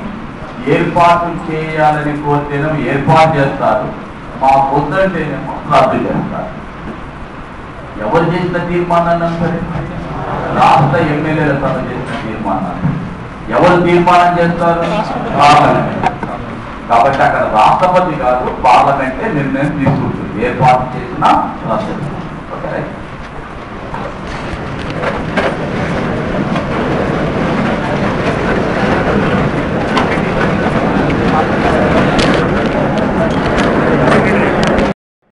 ఏర్పాటు చేయాలని కోరితేనేమో ఏర్పాటు చేస్తారు, మా పొద్దంటేనేమో రద్దు చేస్తారు. ఎవరు చేసిన తీర్మానాన్ని అనుసరించి? రాష్ట్ర ఎమ్మెల్యేల సభ చేసిన తీర్మానాన్ని. ఎవరు తీర్మానం చేస్తారు? పార్లమెంట్. కాబట్టి అక్కడ రాష్ట్రపతి కాదు, పార్లమెంటే నిర్ణయం తీసుకుంటుంది ఏర్పాటు చేసిన రద్దు.